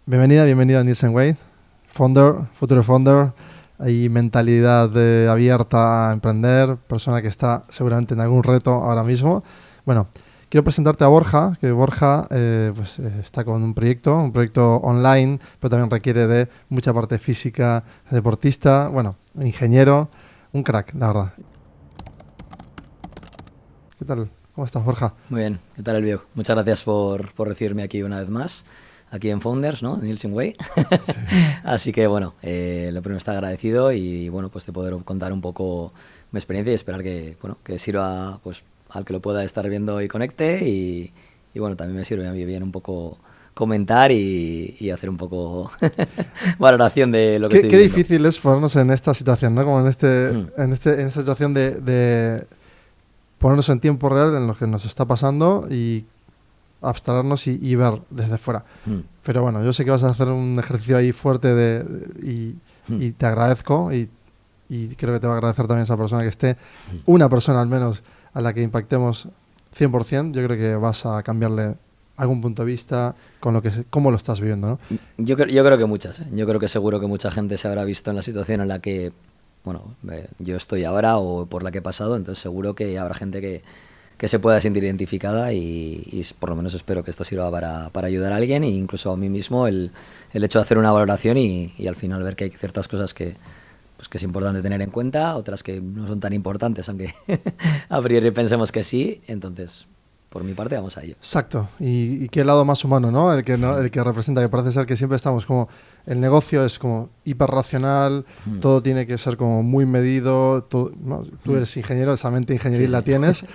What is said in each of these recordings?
Bienvenida a Nielsen Wade, futuro founder, hay mentalidad abierta a emprender, persona que está seguramente en algún reto ahora mismo. Bueno, quiero presentarte a Borja, que Borja está con un proyecto online, pero también requiere de mucha parte física, deportista, bueno, ingeniero, un crack, la verdad. ¿Qué tal? ¿Cómo estás, Borja? Muy bien, ¿qué tal el viejo? Muchas gracias por recibirme aquí una vez más, aquí en Founders, ¿no? Nielsen Way. Sí. Así que bueno, lo primero está agradecido y bueno, pues te poder contar un poco mi experiencia y esperar que, bueno, que sirva pues al que lo pueda estar viendo y conecte y bueno, también me sirve a mí bien un poco comentar y hacer un poco valoración de lo que estoy Qué viviendo. difícil es ponernos en esta situación, ¿no? Como en Hmm. esta situación de ponernos en tiempo real en lo que nos está pasando y abstraernos y ver desde fuera. Hmm. Pero bueno, yo sé que vas a hacer un ejercicio ahí fuerte Hmm. y te agradezco y creo que te va a agradecer también esa persona que esté, una persona al menos a la que impactemos 100%. Yo creo que vas a cambiarle algún punto de vista con cómo lo estás viviendo, ¿no? Yo creo que muchas, ¿eh? Yo creo que seguro que mucha gente se habrá visto en la situación en la que, bueno, yo estoy ahora o por la que he pasado, entonces seguro que habrá gente que se pueda sentir identificada y por lo menos espero que esto sirva para ayudar a alguien e incluso a mí mismo el hecho de hacer una valoración y al final ver que hay ciertas cosas pues que es importante tener en cuenta, otras que no son tan importantes, aunque a priori pensemos que sí, entonces por mi parte vamos a ello. Exacto, y qué lado más humano, ¿no? El que representa, que parece ser que siempre estamos como, el negocio es como hiperracional, Mm. todo tiene que ser como muy medido, ¿no? Tú Mm. eres ingeniero, esa mente ingenieril Sí, la sí. tienes,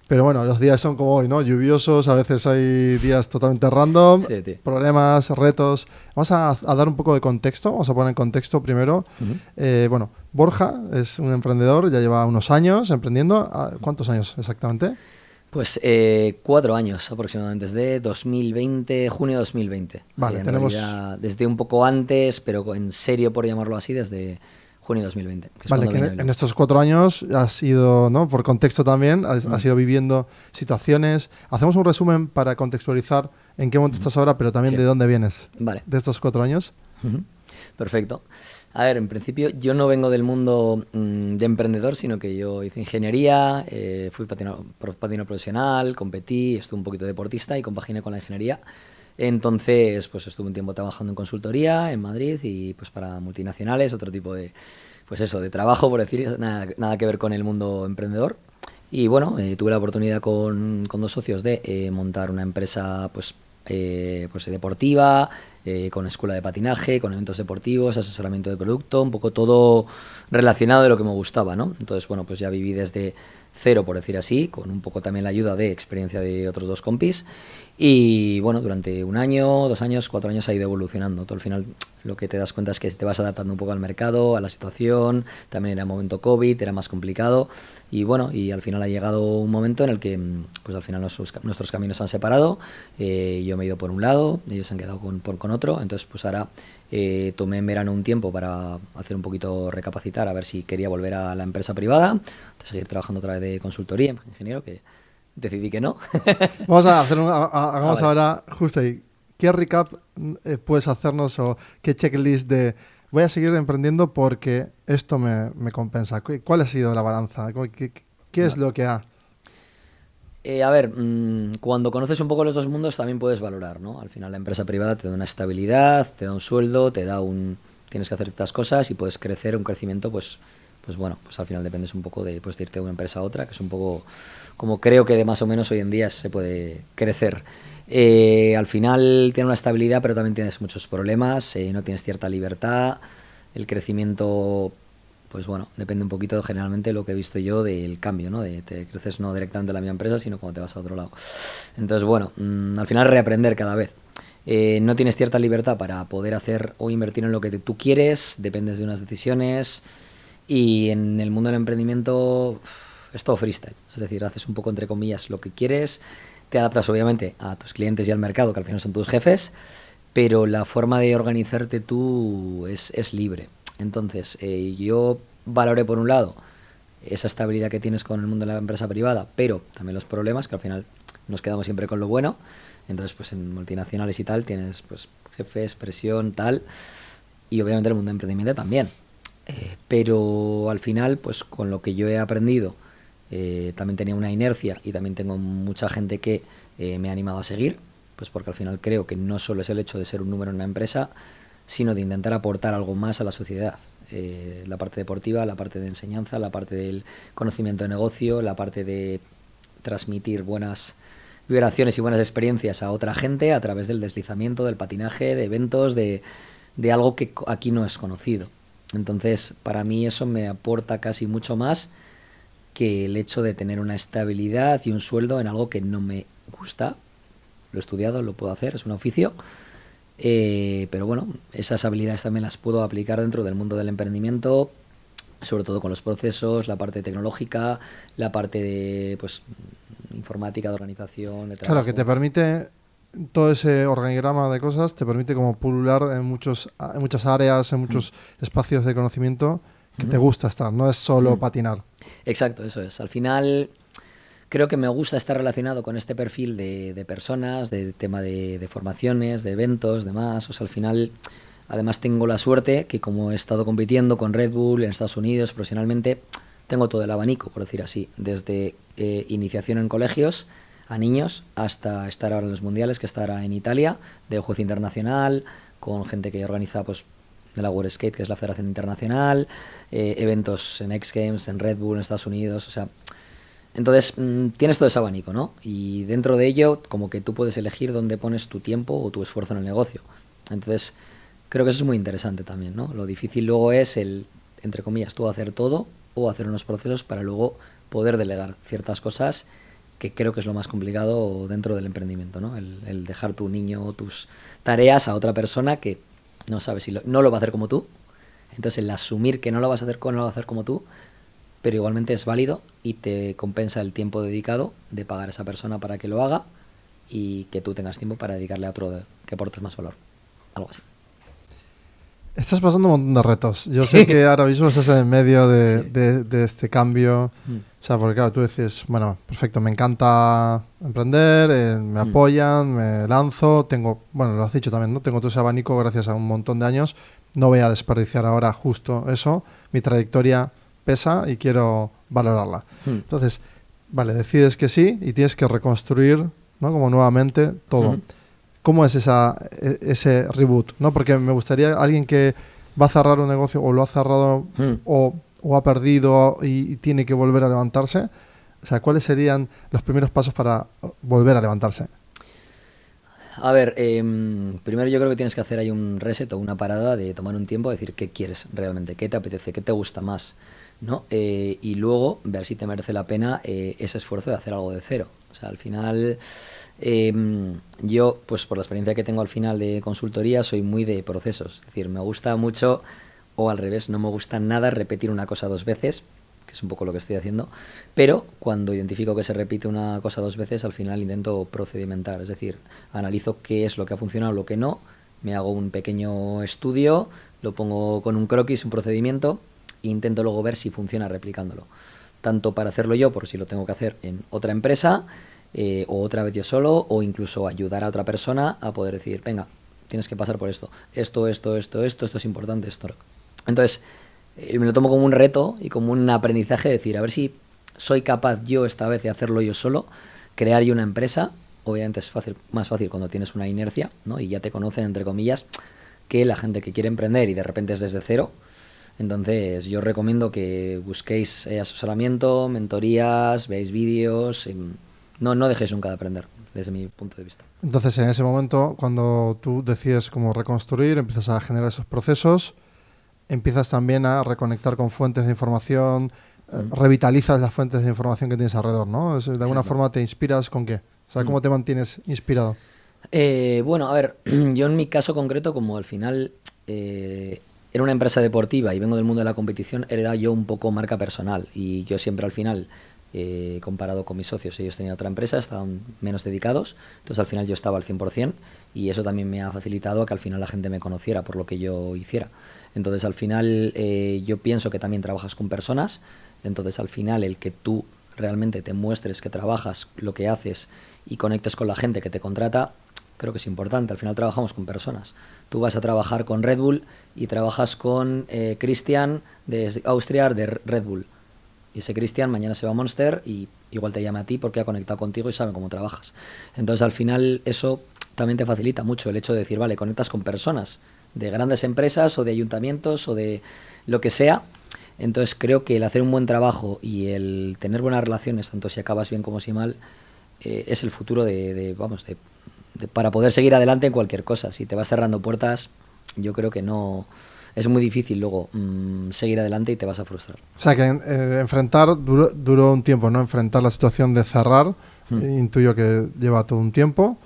pero bueno, los días son como hoy, ¿no? Lluviosos, a veces hay días totalmente random, Sí, tío. problemas, retos. Vamos a dar un poco de contexto, vamos a poner en contexto primero. Ujú. Bueno, Borja es un emprendedor, ya lleva unos años emprendiendo. ¿Cuántos años exactamente? Pues 4 años aproximadamente, desde 2020, junio de 2020. Vale, En tenemos... realidad, desde un poco antes, pero en serio, por llamarlo así, desde junio de 2020, que es Vale, cuando que vine a en Bilbao. estos 4 años has ido, ¿no? Por contexto también, has Mm. ido viviendo situaciones. Hacemos un resumen para contextualizar en qué momento Ujú. estás ahora, pero también Sí, de dónde vienes vale. de estos 4 años. Ujú. Perfecto. A ver, en principio yo no vengo del mundo de emprendedor, sino que yo hice ingeniería, fui patinador profesional, competí, estuve un poquito deportista y compaginé con la ingeniería. Entonces, pues estuve un tiempo trabajando en consultoría en Madrid y pues para multinacionales, otro tipo de, pues eso, de trabajo, por decir, nada que ver con el mundo emprendedor. Y bueno, tuve la oportunidad con dos socios de montar una empresa pues deportiva, con escuela de patinaje, con eventos deportivos, asesoramiento de producto, un poco todo relacionado de lo que me gustaba, ¿no? Entonces, bueno, pues ya viví desde cero, por decir así, con un poco también la ayuda de experiencia de otros dos compis. Y bueno, durante 1 año, 2 años, 4 años ha ido evolucionando. Tú al final lo que te das cuenta es que te vas adaptando un poco al mercado, a la situación. También era momento COVID, era más complicado. Y bueno, y al final ha llegado un momento en el que pues al final nuestros caminos se han separado. Yo me he ido por un lado, ellos se han quedado con otro. Entonces pues ahora tomé en verano un tiempo para hacer un poquito recapacitar, a ver si quería volver a la empresa privada, de seguir trabajando otra vez de consultoría, ingeniero, que decidí que no. Vamos a hacer Ah, hagamos vale. ahora justo ahí. ¿Qué recap puedes hacernos o qué checklist de voy a seguir emprendiendo porque esto me compensa? ¿Cuál ha sido la balanza? ¿Qué es Vale. lo que ha? A ver, cuando conoces un poco los dos mundos también puedes valorar, ¿no? Al final la empresa privada te da una estabilidad, te da un sueldo, tienes que hacer ciertas cosas y puedes crecer un crecimiento, pues bueno, pues al final dependes un poco de irte de una empresa a otra, que es un poco como creo que de más o menos hoy en día se puede crecer. Al final tiene una estabilidad, pero también tienes muchos problemas, no tienes cierta libertad, el crecimiento pues bueno, depende un poquito generalmente lo que he visto yo del cambio, ¿no? Te creces no directamente en la misma empresa, sino cuando te vas a otro lado. Entonces, bueno, al final reaprender cada vez. No tienes cierta libertad para poder hacer o invertir en lo que tú quieres, dependes de unas decisiones y en el mundo del emprendimiento es todo freestyle. Es decir, haces un poco entre comillas lo que quieres, te adaptas obviamente a tus clientes y al mercado, que al final son tus jefes, pero la forma de organizarte tú es libre. Entonces, yo valoré por un lado esa estabilidad que tienes con el mundo de la empresa privada, pero también los problemas, que al final nos quedamos siempre con lo bueno. Entonces, pues en multinacionales y tal tienes pues jefes, presión, tal, y obviamente el mundo de emprendimiento también. Pero al final, pues con lo que yo he aprendido, también tenía una inercia y también tengo mucha gente que me ha animado a seguir, pues porque al final creo que no solo es el hecho de ser un número en una empresa, sino de intentar aportar algo más a la sociedad. La parte deportiva, la parte de enseñanza, la parte del conocimiento de negocio, la parte de transmitir buenas vibraciones y buenas experiencias a otra gente a través del deslizamiento, del patinaje, de eventos, de algo que aquí no es conocido. Entonces, para mí eso me aporta casi mucho más que el hecho de tener una estabilidad y un sueldo en algo que no me gusta. Lo he estudiado, lo puedo hacer, es un oficio. Pero bueno, esas habilidades también las puedo aplicar dentro del mundo del emprendimiento, sobre todo con los procesos, la parte tecnológica, la parte de pues informática, de organización, de trabajo. Claro, que te permite todo ese organigrama de cosas, te permite como pulular en muchas áreas, en muchos espacios de conocimiento que te gusta estar, no es solo patinar. Exacto, eso es. Al final creo que me gusta estar relacionado con este perfil de personas, de tema de formaciones, de eventos, demás. O sea, al final, además tengo la suerte que como he estado compitiendo con Red Bull en Estados Unidos profesionalmente, tengo todo el abanico, por decir así, desde iniciación en colegios a niños hasta estar ahora en los mundiales, que estará en Italia, de juez internacional, con gente que organiza pues de la World Skate, que es la Federación Internacional, eventos en X Games, en Red Bull, en Estados Unidos, o sea, entonces tienes todo ese abanico, ¿no? Y dentro de ello, como que tú puedes elegir dónde pones tu tiempo o tu esfuerzo en el negocio. Entonces, creo que eso es muy interesante también, ¿no? Lo difícil luego es el, entre comillas, tú hacer todo o hacer unos procesos para luego poder delegar ciertas cosas, que creo que es lo más complicado dentro del emprendimiento, ¿no? El dejar tu niño o tus tareas a otra persona que no sabes si no lo va a hacer como tú. Entonces, el asumir que no lo vas a hacer como tú, pero igualmente es válido y te compensa el tiempo dedicado de pagar a esa persona para que lo haga y que tú tengas tiempo para dedicarle a otro que aportes más valor. Algo así. Estás pasando un montón de retos. Yo sé que ahora mismo estás en el medio de este cambio. O sea, porque claro, tú dices, bueno, perfecto, me encanta emprender, me apoyan, me lanzo, tengo, bueno, lo has dicho también, ¿no? Tengo todo ese abanico gracias a un montón de años. No voy a desperdiciar ahora justo eso. Mi trayectoria pesa y quiero valorarla. Entonces, vale, decides que sí y tienes que reconstruir, ¿no? Como nuevamente todo. ¿Cómo es ese reboot? ¿No? Porque me gustaría alguien que va a cerrar un negocio o lo ha cerrado o ha perdido y tiene que volver a levantarse. O sea, ¿cuáles serían los primeros pasos para volver a levantarse? A ver, primero yo creo que tienes que hacer ahí un reset o una parada de tomar un tiempo, decir qué quieres realmente, qué te apetece, qué te gusta más, ¿no? Y luego ver si te merece la pena ese esfuerzo de hacer algo de cero. O sea, al final, yo, pues por la experiencia que tengo al final de consultoría, soy muy de procesos. Es decir, me gusta mucho, o al revés, no me gusta nada repetir una cosa dos veces, que es un poco lo que estoy haciendo, pero cuando identifico que se repite una cosa dos veces, al final intento procedimentar, es decir, analizo qué es lo que ha funcionado, lo que no, me hago un pequeño estudio, lo pongo con un croquis, un procedimiento, e intento luego ver si funciona replicándolo. Tanto para hacerlo yo, por si lo tengo que hacer en otra empresa, o otra vez yo solo, o incluso ayudar a otra persona a poder decir, venga, tienes que pasar por esto es importante, esto. Entonces, me lo tomo como un reto y como un aprendizaje, decir, a ver si soy capaz yo esta vez de hacerlo yo solo, crear yo una empresa. Obviamente es más fácil cuando tienes una inercia, ¿no? Y ya te conocen, entre comillas, que la gente que quiere emprender y de repente es desde cero. Entonces yo recomiendo que busquéis asesoramiento, mentorías, veáis vídeos, no dejéis nunca de aprender, desde mi punto de vista. Entonces en ese momento, cuando tú decides cómo reconstruir, empiezas a generar esos procesos, empiezas también a reconectar con fuentes de información, revitalizas las fuentes de información que tienes alrededor, ¿no? De alguna forma te inspiras ¿con qué? O sea, ¿cómo te mantienes inspirado? Bueno, a ver, yo en mi caso concreto, como al final era una empresa deportiva y vengo del mundo de la competición, era yo un poco marca personal y yo siempre al final, comparado con mis socios, ellos tenían otra empresa, estaban menos dedicados, entonces al final yo estaba al 100% y eso también me ha facilitado a que al final la gente me conociera por lo que yo hiciera. Entonces al final yo pienso que también trabajas con personas, entonces al final el que tú realmente te muestres que trabajas lo que haces y conectes con la gente que te contrata, creo que es importante. Al final trabajamos con personas. Tú vas a trabajar con Red Bull y trabajas con Christian de Austria de Red Bull. Y ese Christian mañana se va a Monster y igual te llama a ti porque ha conectado contigo y sabe cómo trabajas. Entonces al final eso también te facilita mucho el hecho de decir, vale, conectas con personas de grandes empresas o de ayuntamientos o de lo que sea. Entonces creo que el hacer un buen trabajo y el tener buenas relaciones, tanto si acabas bien como si mal, es el futuro para poder seguir adelante en cualquier cosa. Si te vas cerrando puertas, yo creo que no es muy difícil luego seguir adelante y te vas a frustrar. O sea que enfrentar duró un tiempo, ¿no? Enfrentar la situación de cerrar, intuyo que lleva todo un tiempo,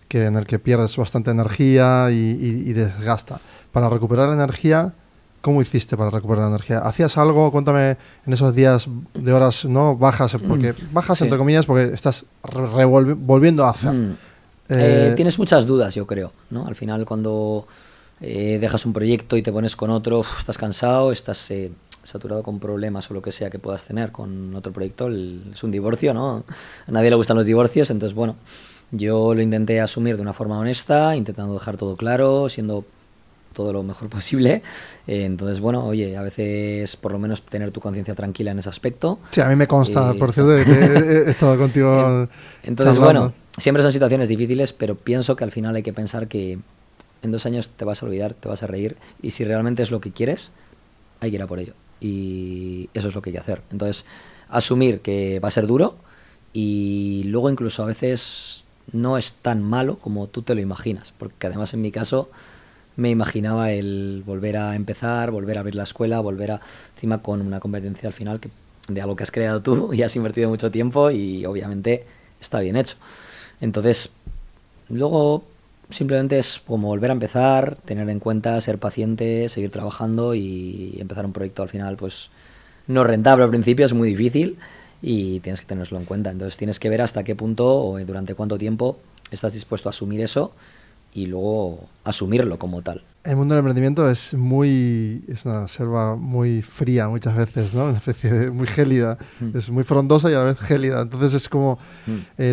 que en el que pierdes bastante energía y desgasta. Para recuperar la energía, ¿cómo hiciste para recuperar la energía? ¿Hacías algo? Cuéntame en esos días de horas no bajas, porque bajas entre comillas porque estás volviendo a hacer. Tienes muchas dudas, yo creo, ¿no? Al final cuando dejas un proyecto y te pones con otro, estás cansado, estás saturado con problemas o lo que sea que puedas tener con otro proyecto. Es un divorcio, ¿no? A nadie le gustan los divorcios, entonces bueno, yo lo intenté asumir de una forma honesta, intentando dejar todo claro, siendo todo lo mejor posible. Entonces, bueno, oye, a veces por lo menos tener tu conciencia tranquila en ese aspecto. Sí, a mí me consta, por cierto, que he estado contigo. Entonces, charlando. Bueno, siempre son situaciones difíciles, pero pienso que al final hay que pensar que en 2 años te vas a olvidar, te vas a reír, y si realmente es lo que quieres, hay que ir a por ello. Y eso es lo que hay que hacer. Entonces, asumir que va a ser duro y luego incluso a veces no es tan malo como tú te lo imaginas, porque además en mi caso me imaginaba el volver a empezar, volver a abrir la escuela, encima con una competencia al final de algo que has creado tú y has invertido mucho tiempo y obviamente está bien hecho. Entonces, luego simplemente es como volver a empezar, tener en cuenta, ser paciente, seguir trabajando y empezar un proyecto al final, pues no rentable al principio, es muy difícil y tienes que tenerlo en cuenta. Entonces tienes que ver hasta qué punto o durante cuánto tiempo estás dispuesto a asumir eso y luego asumirlo como tal. El mundo del emprendimiento es una selva muy fría muchas veces, ¿no? Una especie de muy gélida. Es muy frondosa y a la vez gélida. Entonces es como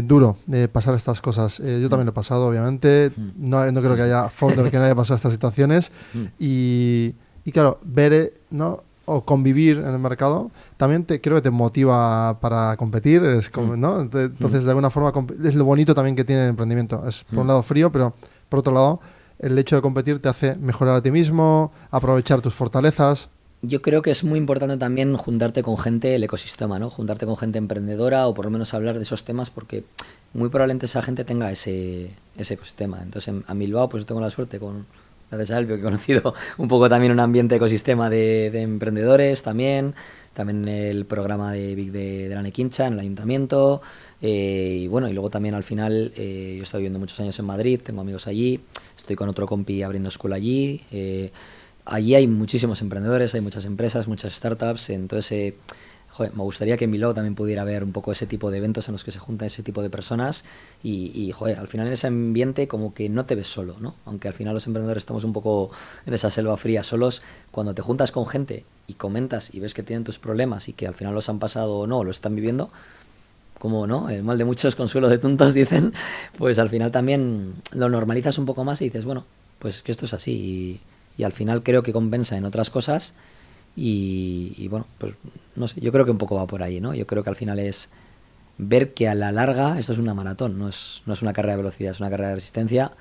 duro pasar estas cosas. Yo también lo he pasado, obviamente. No creo que haya founder que no haya pasado estas situaciones. Y claro, ver, ¿no? O convivir en el mercado también creo que te motiva para competir, ¿no? Entonces de alguna forma es lo bonito también que tiene el emprendimiento. Es por un lado frío, pero por otro lado el hecho de competir te hace mejorar a ti mismo, aprovechar tus fortalezas. Yo creo que es muy importante también juntarte con gente del ecosistema, ¿no? Juntarte con gente emprendedora o por lo menos hablar de esos temas, porque muy probablemente esa gente tenga ese ecosistema. Entonces a Bilbao pues tengo la suerte gracias a él, que he conocido un poco también un ambiente ecosistema de emprendedores también el programa de Big de la Nequincha en el ayuntamiento, y bueno, y luego también al final yo he estado viviendo muchos años en Madrid, tengo amigos allí, estoy con otro compi abriendo escuela allí, allí hay muchísimos emprendedores, hay muchas empresas, muchas startups, entonces me gustaría que en Bilbao también pudiera haber un poco ese tipo de eventos en los que se juntan ese tipo de personas y al final en ese ambiente como que no te ves solo, ¿no? Aunque al final los emprendedores estamos un poco en esa selva fría solos, cuando te juntas con gente y comentas y ves que tienen tus problemas y que al final los han pasado o no, o lo están viviendo, como no, el mal de muchos, consuelo de tontos, dicen, pues al final también lo normalizas un poco más y dices, bueno, pues que esto es así y al final creo que compensa en otras cosas. Y bueno, pues no sé, yo creo que un poco va por ahí, ¿no? Yo creo que al final es ver que a la larga esto es una maratón, no es una carrera de velocidad, es una carrera de resistencia,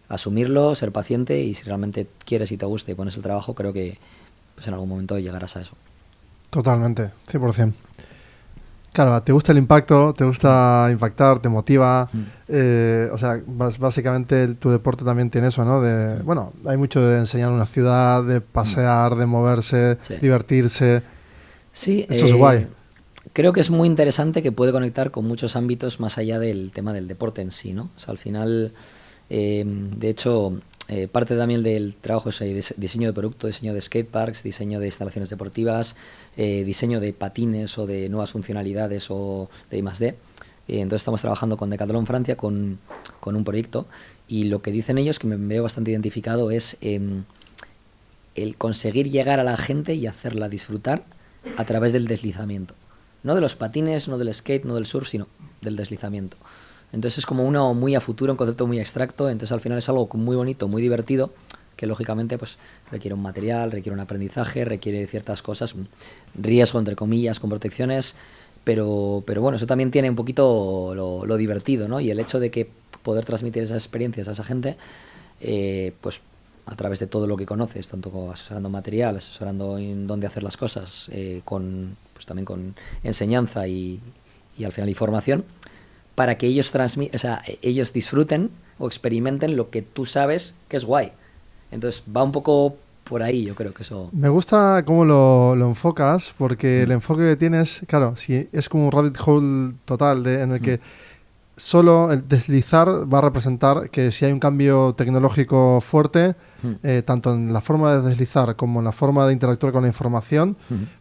asumirlo, ser paciente y si realmente quieres y te gusta y pones el trabajo, creo que pues en algún momento llegarás a eso. Totalmente, 100%. Claro, te gusta el impacto, te gusta impactar, te motiva. O sea, básicamente tu deporte también tiene eso, ¿no? Bueno, hay mucho de enseñar una ciudad, de pasear, de moverse, divertirse. Sí, eso es guay. Creo que es muy interesante que puede conectar con muchos ámbitos más allá del tema del deporte en sí, ¿no? O sea, al final, de hecho, parte también del trabajo es diseño de producto, diseño de skateparks, diseño de instalaciones deportivas, diseño de patines o de nuevas funcionalidades o de I+D. Entonces estamos trabajando con Decathlon Francia con un proyecto y lo que dicen ellos, que me veo bastante identificado, es el conseguir llegar a la gente y hacerla disfrutar a través del deslizamiento. no de los patines, no del skate, no del surf, sino del deslizamiento. Entonces es como uno muy a futuro, un concepto muy abstracto, entonces al final es algo muy bonito, muy divertido, que lógicamente pues requiere un material, requiere un aprendizaje, requiere ciertas cosas, riesgo entre comillas, con protecciones, pero bueno, eso también tiene un poquito lo divertido, ¿no? Y el hecho de que poder transmitir esas experiencias a esa gente, pues a través de todo lo que conoces, tanto como asesorando material, asesorando en dónde hacer las cosas, pues también con enseñanza y al final información, para que ellos ellos disfruten o experimenten lo que tú sabes que es guay. Entonces va un poco por ahí, yo creo que eso... Me gusta cómo lo enfocas, porque el enfoque que tienes, claro, si es como un rabbit hole total en el que solo el deslizar va a representar que si hay un cambio tecnológico fuerte, tanto en la forma de deslizar como en la forma de interactuar con la información,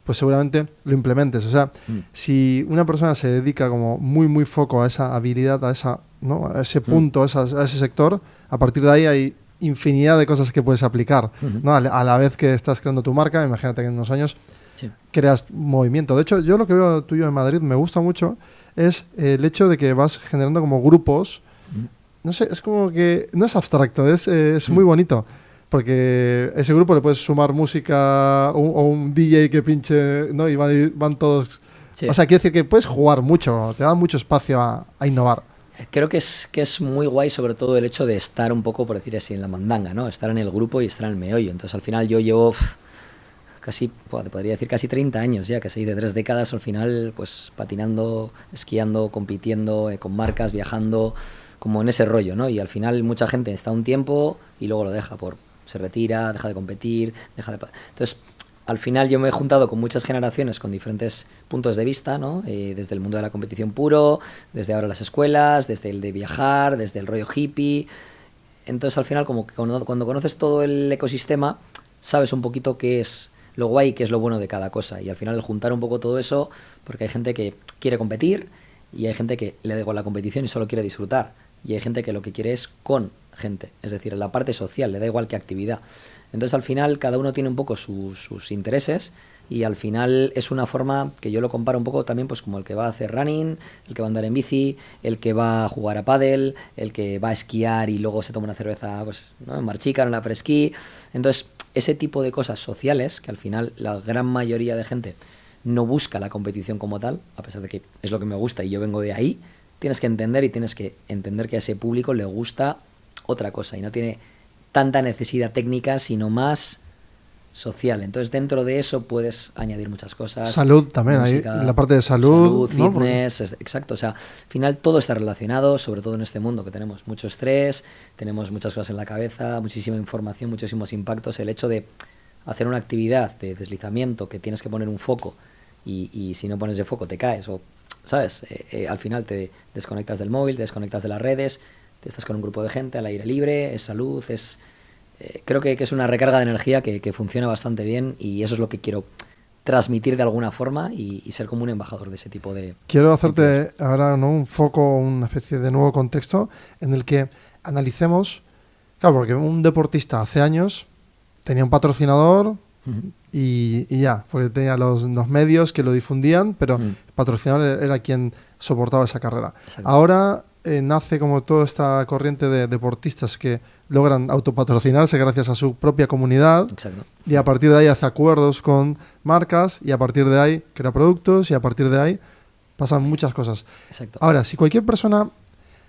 pues seguramente lo implementes. O sea, si una persona se dedica como muy foco a esa habilidad, ¿no? A ese punto, a ese sector, a partir de ahí hay infinidad de cosas que puedes aplicar, ¿no? A la vez que estás creando tu marca. Imagínate que en unos años creas movimiento. De hecho, yo lo que veo tuyo en Madrid me gusta mucho es el hecho de que vas generando como grupos. No sé, es como que no es abstracto, es muy bonito, porque ese grupo le puedes sumar música o un DJ que pinche, ¿no? Y van todos. O sea, quiere decir que puedes jugar mucho, te da mucho espacio a innovar. Creo que es muy guay, sobre todo el hecho de estar un poco, por decir así, en la mandanga, ¿no? Estar en el grupo y estar en el meollo. Entonces, al final yo llevo casi, te podría decir casi 30 años ya, casi de 3 décadas al final, pues patinando, esquiando, compitiendo, con marcas, viajando, como en ese rollo, ¿no? Y al final mucha gente está un tiempo y luego lo deja se retira, deja de competir, Entonces, al final yo me he juntado con muchas generaciones con diferentes puntos de vista, ¿no? Desde el mundo de la competición puro, desde ahora las escuelas, desde el de viajar, desde el rollo hippie. Entonces al final como que cuando conoces todo el ecosistema, sabes un poquito qué es lo guay y qué es lo bueno de cada cosa. Y al final el juntar un poco todo eso, porque hay gente que quiere competir y hay gente que le da igual la competición y solo quiere disfrutar. Y hay gente que lo que quiere es con gente, es decir, en la parte social, le da igual qué actividad. Entonces al final cada uno tiene un poco sus intereses y al final es una forma que yo lo comparo un poco también pues como el que va a hacer running, el que va a andar en bici, el que va a jugar a pádel, el que va a esquiar y luego se toma una cerveza pues, ¿no? En Marchica, en la presquí. Entonces ese tipo de cosas sociales que al final la gran mayoría de gente no busca la competición como tal, a pesar de que es lo que me gusta y yo vengo de ahí, tienes que entender que a ese público le gusta otra cosa y no tiene tanta necesidad técnica, sino más social. Entonces, dentro de eso puedes añadir muchas cosas. Salud también, música, ahí la parte de salud, fitness, ¿no? Exacto. O sea, al final todo está relacionado, sobre todo en este mundo que tenemos mucho estrés, tenemos muchas cosas en la cabeza, muchísima información, muchísimos impactos. El hecho de hacer una actividad de deslizamiento que tienes que poner un foco y si no pones de foco te caes o, ¿sabes? Al final te desconectas del móvil, te desconectas de las redes, estás con un grupo de gente al aire libre, es salud, creo que es una recarga de energía que funciona bastante bien y eso es lo que quiero transmitir de alguna forma y ser como un embajador de ese tipo de... Quiero hacerte ahora, ¿no?, un foco, una especie de nuevo contexto en el que analicemos, claro, porque un deportista hace años tenía un patrocinador y ya, porque tenía los medios que lo difundían, pero el patrocinador era quien soportaba esa carrera. Exacto. Ahora nace como toda esta corriente de deportistas que logran autopatrocinarse gracias a su propia comunidad. Exacto. Y a partir de ahí hace acuerdos con marcas y a partir de ahí crea productos y a partir de ahí pasan muchas cosas. Exacto. Ahora, si cualquier persona,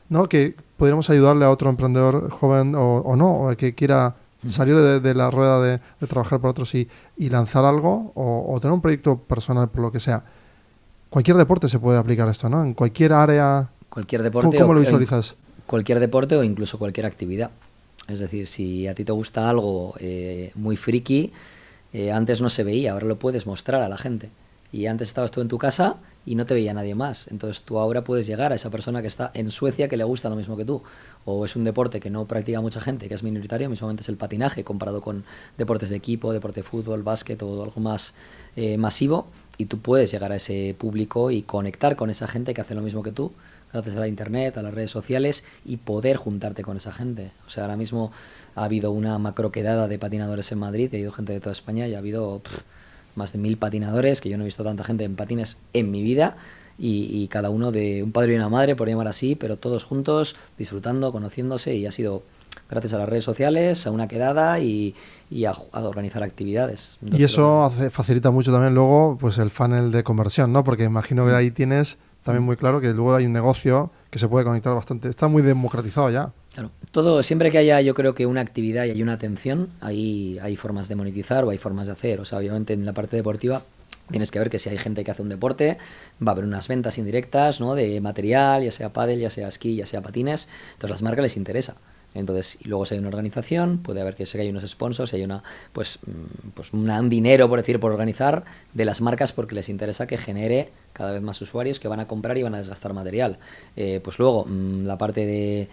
¿no?, que pudiéramos ayudarle a otro emprendedor joven o no, o que quiera salir de la rueda de trabajar para otros y lanzar algo o tener un proyecto personal por lo que sea, cualquier deporte se puede aplicar esto, ¿no? En cualquier área. Cualquier deporte. ¿Cómo lo visualizas? Cualquier deporte o incluso cualquier actividad. Es decir, si a ti te gusta algo muy friki, antes no se veía, ahora lo puedes mostrar a la gente. Y antes estabas tú en tu casa y no te veía nadie más. Entonces tú ahora puedes llegar a esa persona que está en Suecia que le gusta lo mismo que tú. O es un deporte que no practica mucha gente, que es minoritario, mismamente es el patinaje comparado con deportes de equipo, deporte de fútbol, básquet o algo más masivo. Y tú puedes llegar a ese público y conectar con esa gente que hace lo mismo que tú, gracias a la internet, a las redes sociales y poder juntarte con esa gente. O sea, ahora mismo ha habido una macroquedada de patinadores en Madrid, ha ido gente de toda España y ha habido más de 1000 patinadores, que yo no he visto tanta gente en patines en mi vida, y cada uno de un padre y una madre, por llamar así, pero todos juntos, disfrutando, conociéndose, y ha sido gracias a las redes sociales, a una quedada y a organizar actividades. Entonces, y eso facilita mucho también luego pues el funnel de conversión, ¿no? Porque imagino que ahí tienes también muy claro que luego hay un negocio que se puede conectar bastante. Está muy democratizado ya. Claro. Todo, siempre que haya, yo creo que una actividad y hay una atención, ahí hay formas de monetizar o hay formas de hacer. O sea, obviamente en la parte deportiva tienes que ver que si hay gente que hace un deporte, va a haber unas ventas indirectas, ¿no? De material, ya sea pádel, ya sea esquí, ya sea patines. Entonces a las marcas les interesa. Entonces, y luego si hay una organización, puede haber que hay unos sponsors, hay una un dinero, por decir, por organizar de las marcas porque les interesa que genere cada vez más usuarios que van a comprar y van a desgastar material. Pues luego, la parte de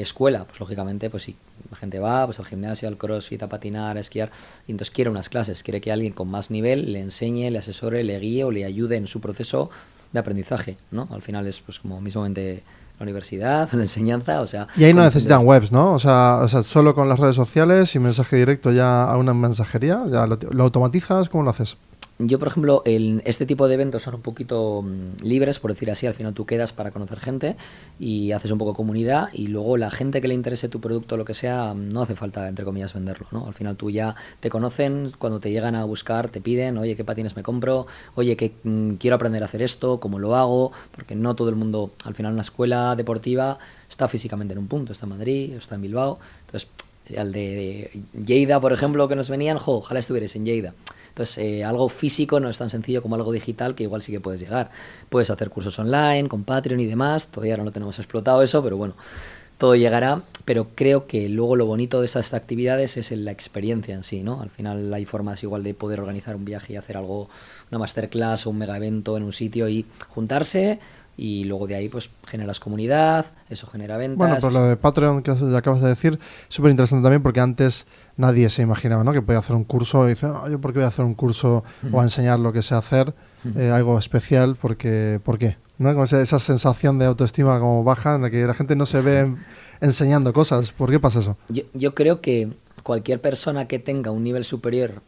escuela, pues lógicamente, pues si la gente va pues al gimnasio, al crossfit, a patinar, a esquiar, y entonces quiere unas clases, quiere que alguien con más nivel le enseñe, le asesore, le guíe o le ayude en su proceso de aprendizaje, ¿no? Al final es pues como mismamente la universidad, la enseñanza, o sea... Y ahí no necesitan webs, ¿no? O sea, solo con las redes sociales y mensaje directo ya a una mensajería, ya lo automatizas, ¿cómo lo haces? Yo, por ejemplo, este tipo de eventos son un poquito libres, por decir así. Al final tú quedas para conocer gente y haces un poco comunidad y luego la gente que le interese tu producto o lo que sea, no hace falta, entre comillas, venderlo, ¿no? Al final tú ya te conocen, cuando te llegan a buscar te piden, oye, ¿qué patines me compro? Oye, que quiero aprender a hacer esto, ¿cómo lo hago? Porque no todo el mundo, al final una escuela deportiva está físicamente en un punto, está en Madrid, está en Bilbao. Entonces, al de Lleida, por ejemplo, que nos venían, ojalá estuvierais en Lleida. Entonces, algo físico no es tan sencillo como algo digital, que igual sí que puedes llegar. Puedes hacer cursos online, con Patreon y demás. Todavía no tenemos explotado eso, pero bueno, todo llegará. Pero creo que luego lo bonito de esas actividades es la experiencia en sí, ¿no? Al final hay formas igual de poder organizar un viaje y hacer algo, una masterclass o un mega evento en un sitio y juntarse. Y luego de ahí pues generas comunidad, eso genera ventas. Bueno, pero lo de Patreon que acabas de decir, súper interesante también porque antes nadie se imaginaba, ¿no? Que podía hacer un curso y dice, no, ¿yo por qué voy a hacer un curso o a enseñar lo que sé hacer? Algo especial, ¿por qué? ¿No? Como esa sensación de autoestima como baja en la que la gente no se ve enseñando cosas. ¿Por qué pasa eso? Yo creo que cualquier persona que tenga un nivel superior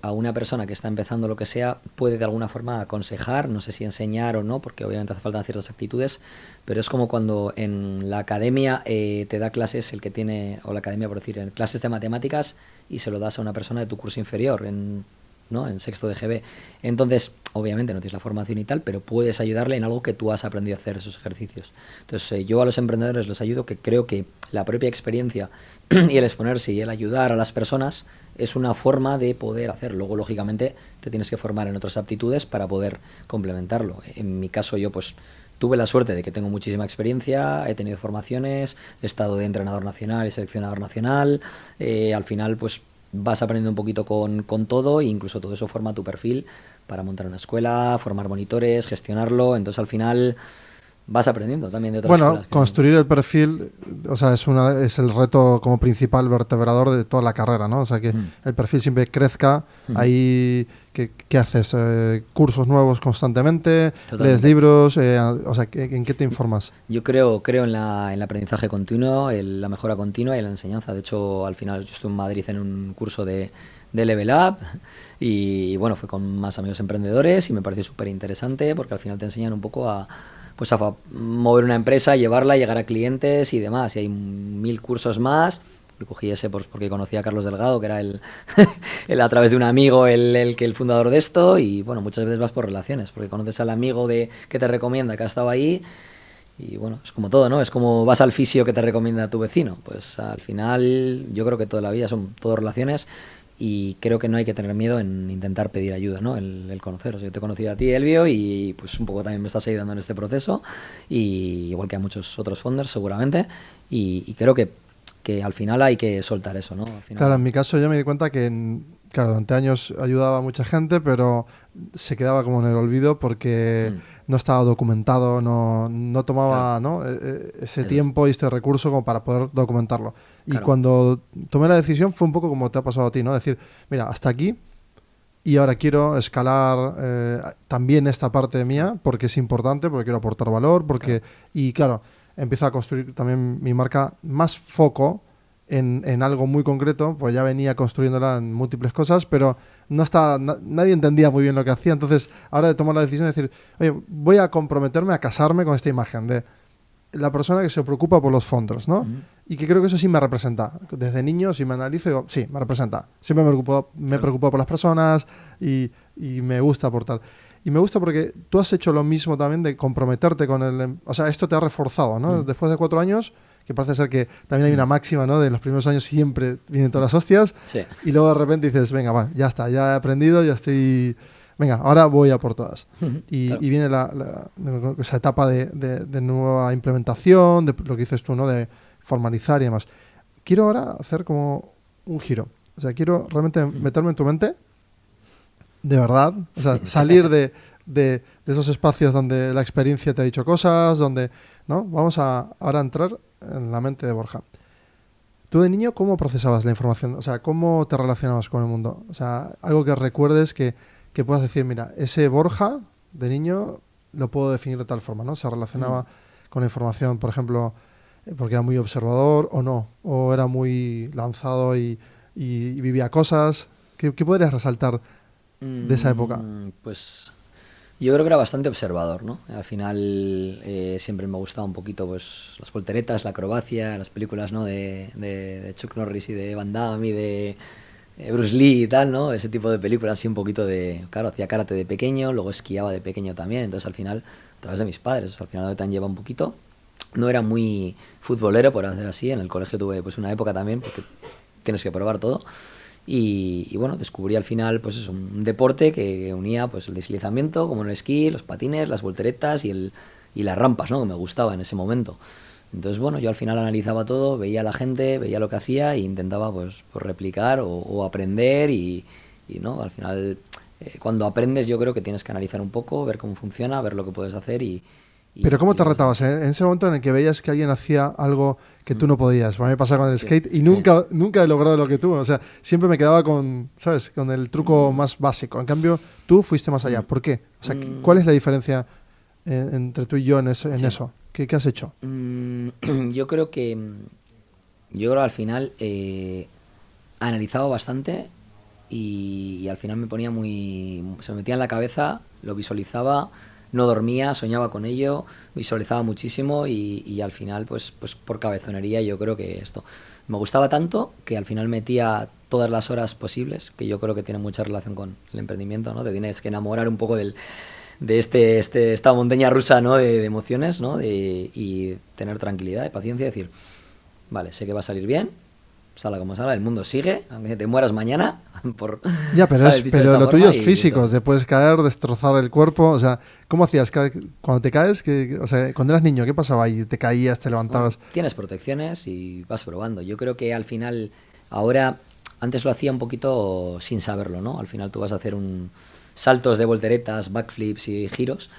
a una persona que está empezando lo que sea, puede de alguna forma aconsejar, no sé si enseñar o no, porque obviamente hace falta ciertas actitudes, pero es como cuando en la academia te da clases el que tiene, o la academia por decir, en clases de matemáticas y se lo das a una persona de tu curso inferior, ¿no? En sexto de GB. Entonces, obviamente no tienes la formación y tal, pero puedes ayudarle en algo que tú has aprendido a hacer esos ejercicios. Entonces, yo a los emprendedores les ayudo, que creo que la propia experiencia y el exponerse y el ayudar a las personas es una forma de poder hacer. Luego, lógicamente, te tienes que formar en otras aptitudes para poder complementarlo. En mi caso, yo pues tuve la suerte de que tengo muchísima experiencia, he tenido formaciones, he estado de entrenador nacional y seleccionador nacional, al final pues vas aprendiendo un poquito con todo e incluso todo eso forma tu perfil para montar una escuela, formar monitores, gestionarlo, entonces al final vas aprendiendo también de otras escuelas. Bueno, construir el perfil, o sea, es el reto como principal vertebrador de toda la carrera, ¿no? O sea, que el perfil siempre crezca. Ahí, ¿qué haces? ¿Cursos nuevos constantemente? Totalmente. ¿Lees libros? O sea, ¿en qué te informas? Yo creo en el aprendizaje continuo, en la mejora continua y en la enseñanza. De hecho, al final yo estuve en Madrid en un curso de Level Up y bueno, fue con más amigos emprendedores y me pareció súper interesante porque al final te enseñan un poco a mover una empresa, llevarla, llegar a clientes y demás. Y hay 1000 cursos más. Yo cogí ese porque conocía a Carlos Delgado, que era el a través de un amigo, el fundador de esto. Y bueno, muchas veces vas por relaciones, porque conoces al amigo que te recomienda, que ha estado ahí. Y bueno, es como todo, ¿no? Es como vas al fisio que te recomienda a tu vecino. Pues al final yo creo que toda la vida son todo relaciones. Y creo que no hay que tener miedo en intentar pedir ayuda, ¿no? El conocer. O sea, yo te he conocido a ti, Elvio, y pues un poco también me estás ayudando en este proceso, y igual que a muchos otros founders seguramente, y creo que al final hay que soltar eso, ¿no? Al final... Claro, en mi caso yo me di cuenta que, claro, durante años ayudaba a mucha gente, pero se quedaba como en el olvido porque no estaba documentado, no tomaba, claro, ¿no? ese tiempo y este recurso como para poder documentarlo. Y claro, cuando tomé la decisión fue un poco como te ha pasado a ti, ¿no? Decir, mira, hasta aquí y ahora quiero escalar también esta parte mía porque es importante, porque quiero aportar valor, porque... Claro. Y claro, empiezo a construir también mi marca más foco en algo muy concreto, pues ya venía construyéndola en múltiples cosas, pero nadie entendía muy bien lo que hacía. Entonces, ahora de tomar la decisión de decir, oye, voy a comprometerme a casarme con esta imagen de la persona que se preocupa por los fondos, ¿no? Y que creo que eso sí me representa. Desde niño, si me analizo, digo, sí, me representa. Siempre me preocupo por las personas y me gusta aportar. Y me gusta porque tú has hecho lo mismo también de comprometerte con el... O sea, esto te ha reforzado, ¿no? Después de 4 años, que parece ser que también hay una máxima, ¿no? De los primeros años siempre vienen todas las hostias. Sí. Y luego de repente dices, venga, va, ya está, ya he aprendido, ya estoy... Venga, ahora voy a por todas. Y viene esa etapa de nueva implementación, de lo que dices tú, ¿no? De formalizar y demás. Quiero ahora hacer como un giro. O sea, quiero realmente meterme en tu mente, de verdad. O sea, salir de esos espacios donde la experiencia te ha dicho cosas, donde... ¿no? Vamos a ahora entrar en la mente de Borja. Tú de niño, ¿cómo procesabas la información? O sea, ¿cómo te relacionabas con el mundo? O sea, algo que recuerdes que puedas decir, mira, ese Borja de niño lo puedo definir de tal forma, ¿no? Se relacionaba con la información, por ejemplo, porque era muy observador o no, o era muy lanzado y vivía cosas. ¿Qué podrías resaltar de esa época? Pues yo creo que era bastante observador, ¿no? Al final siempre me gustaba un poquito pues las volteretas, la acrobacia, las películas, ¿no? de Chuck Norris y de Van Damme y de Bruce Lee y tal, ¿no? Ese tipo de películas, así un poquito de... Claro, hacía karate de pequeño, luego esquiaba de pequeño también, entonces al final, a través de mis padres, al final te han llevado un poquito. No era muy futbolero, por hacer así, en el colegio tuve pues una época también, porque tienes que probar todo. Y bueno, descubrí al final pues eso, un deporte que unía pues el deslizamiento, como el esquí, los patines, las volteretas y las rampas, ¿no? Que me gustaba en ese momento. Entonces, bueno, yo al final analizaba todo, veía a la gente, veía lo que hacía e intentaba pues replicar o aprender ¿no? Al final, cuando aprendes yo creo que tienes que analizar un poco, ver cómo funciona, ver lo que puedes hacer Pero ¿cómo te retabas? En ese momento en el que veías que alguien hacía algo que tú no podías. A mí me pasaba con el skate y nunca he logrado lo que tú. O sea, siempre me quedaba con, ¿sabes? Con el truco más básico. En cambio, tú fuiste más allá. ¿Por qué? O sea, ¿cuál es la diferencia entre tú y yo en eso? ¿Qué has hecho? Yo creo al final analizaba bastante y al final me ponía se me metía en la cabeza, lo visualizaba, no dormía, soñaba con ello, visualizaba muchísimo y al final pues por cabezonería yo creo que esto me gustaba tanto que al final metía todas las horas posibles, que yo creo que tiene mucha relación con el emprendimiento, ¿no? Te tienes que enamorar un poco de esta montaña rusa, ¿no? de emociones, ¿no? Y tener tranquilidad y paciencia y decir, vale, sé que va a salir bien, salga como salga, el mundo sigue, aunque te mueras mañana. Ya, pero lo tuyo es físico, te puedes caer, destrozar el cuerpo. O sea, ¿cómo hacías cuando te caes? O sea, cuando eras niño, ¿qué pasaba ahí? ¿Te caías, te levantabas? Bueno, tienes protecciones y vas probando. Yo creo que al final, ahora, antes lo hacía un poquito sin saberlo, ¿no? Al final tú vas a hacer saltos de volteretas, backflips y giros.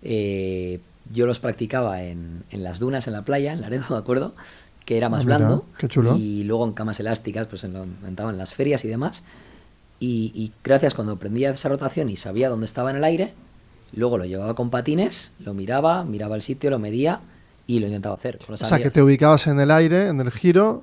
Yo los practicaba en las dunas, en la playa, en Laredo, ¿de acuerdo? Que era más blando. Qué chulo. Y luego en camas elásticas, pues lo inventaban en las ferias y demás. Y gracias, cuando aprendía esa rotación y sabía dónde estaba en el aire, luego lo llevaba con patines, lo miraba el sitio, lo medía y lo intentaba hacer. O sea, que te ubicabas en el aire, en el giro.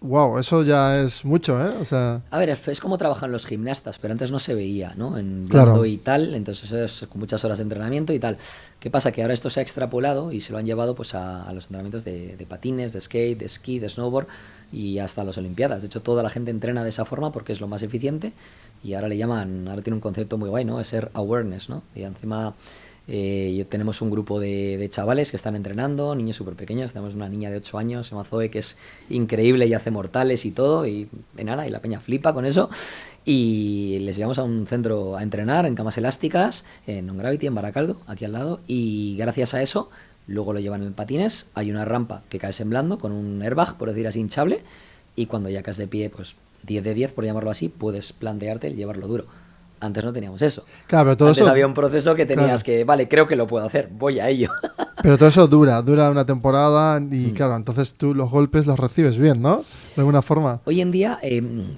Wow, eso ya es mucho, ¿eh? O sea... A ver, es como trabajan los gimnastas, pero antes no se veía, ¿no? En blando claro. y tal, entonces es con muchas horas de entrenamiento y tal. ¿Qué pasa? Que ahora esto se ha extrapolado y se lo han llevado pues a los entrenamientos de patines, de skate, de esquí, de snowboard y hasta las olimpiadas. De hecho, toda la gente entrena de esa forma porque es lo más eficiente y ahora ahora tiene un concepto muy guay, ¿no? Es ser awareness, ¿no? Y encima... tenemos un grupo de chavales que están entrenando, niños súper pequeños. Tenemos una niña de 8 años, se llama Zoe, que es increíble y hace mortales y todo, y y la peña flipa con eso. Y les llevamos a un centro a entrenar en camas elásticas, en On Gravity, en Baracaldo, aquí al lado, y gracias a eso luego lo llevan en patines. Hay una rampa que caes en blando con un airbag, por decir así, hinchable, y cuando ya caes de pie, pues 10 de 10, por llamarlo así, puedes plantearte el llevarlo duro. Antes no teníamos eso. Claro, pero todo Antes eso... había un proceso que tenías que, vale, creo que lo puedo hacer, voy a ello. Pero todo eso dura una temporada y claro, entonces tú los golpes los recibes bien, ¿no? De alguna forma. Hoy en día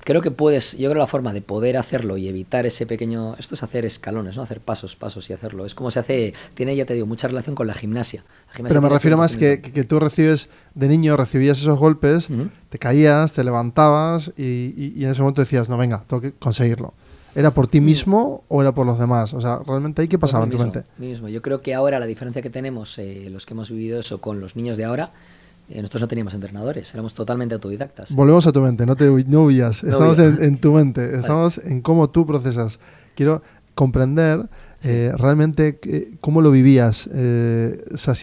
creo que yo creo la forma de poder hacerlo y evitar ese pequeño, esto es hacer escalones, ¿no? Hacer pasos y hacerlo. Es como se hace, tiene, ya te digo, mucha relación con la gimnasia. Pero me refiero más que tú recibes, de niño recibías esos golpes, te caías, te levantabas y en ese momento decías, no, venga, tengo que conseguirlo. ¿Era por ti mismo o era por los demás? O sea, realmente ahí, ¿qué pasaba en tu mente? Mí mismo. Yo creo que ahora la diferencia que tenemos, los que hemos vivido eso con los niños de ahora, nosotros no teníamos entrenadores, éramos totalmente autodidactas. Volvemos a tu mente, no huyas. Estamos en tu mente, estamos en cómo tú procesas. Quiero comprender realmente cómo lo vivías. O sea,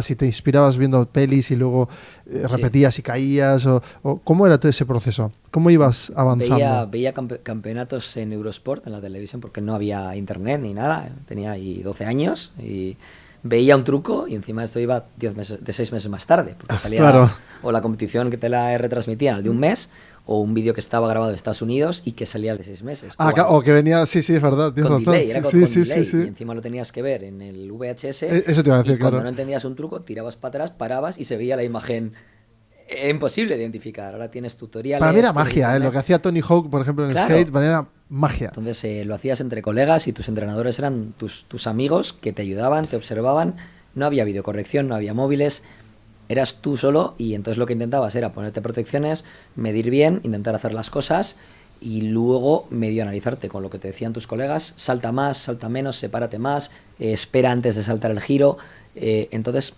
si te inspirabas viendo pelis y luego repetías y caías, o ¿cómo era todo ese proceso? ¿Cómo ibas avanzando? Veía campeonatos en Eurosport, en la televisión, porque no había internet ni nada. Tenía ahí 12 años y veía un truco y encima esto iba 6 meses más tarde, porque salía claro. O la competición que te la retransmitían el de un mes, o un vídeo que estaba grabado en Estados Unidos y que salía el de 6 meses. O que venía, sí, es verdad, tienes razón. Delay, era con delay, y encima lo tenías que ver en el VHS. Eso te iba a decir, y cuando no entendías un truco, tirabas para atrás, parabas y se veía la imagen. Era imposible de identificar. Ahora tienes tutoriales. Para mí era magia, lo que hacía Tony Hawk, por ejemplo, en skate, para mí era magia. Entonces lo hacías entre colegas y tus entrenadores eran tus amigos que te ayudaban, te observaban. No había videocorrección, no había móviles. Eras tú solo y entonces lo que intentabas era ponerte protecciones, medir bien, intentar hacer las cosas y luego medio analizarte con lo que te decían tus colegas. Salta más, salta menos, sepárate más, espera antes de saltar el giro. Entonces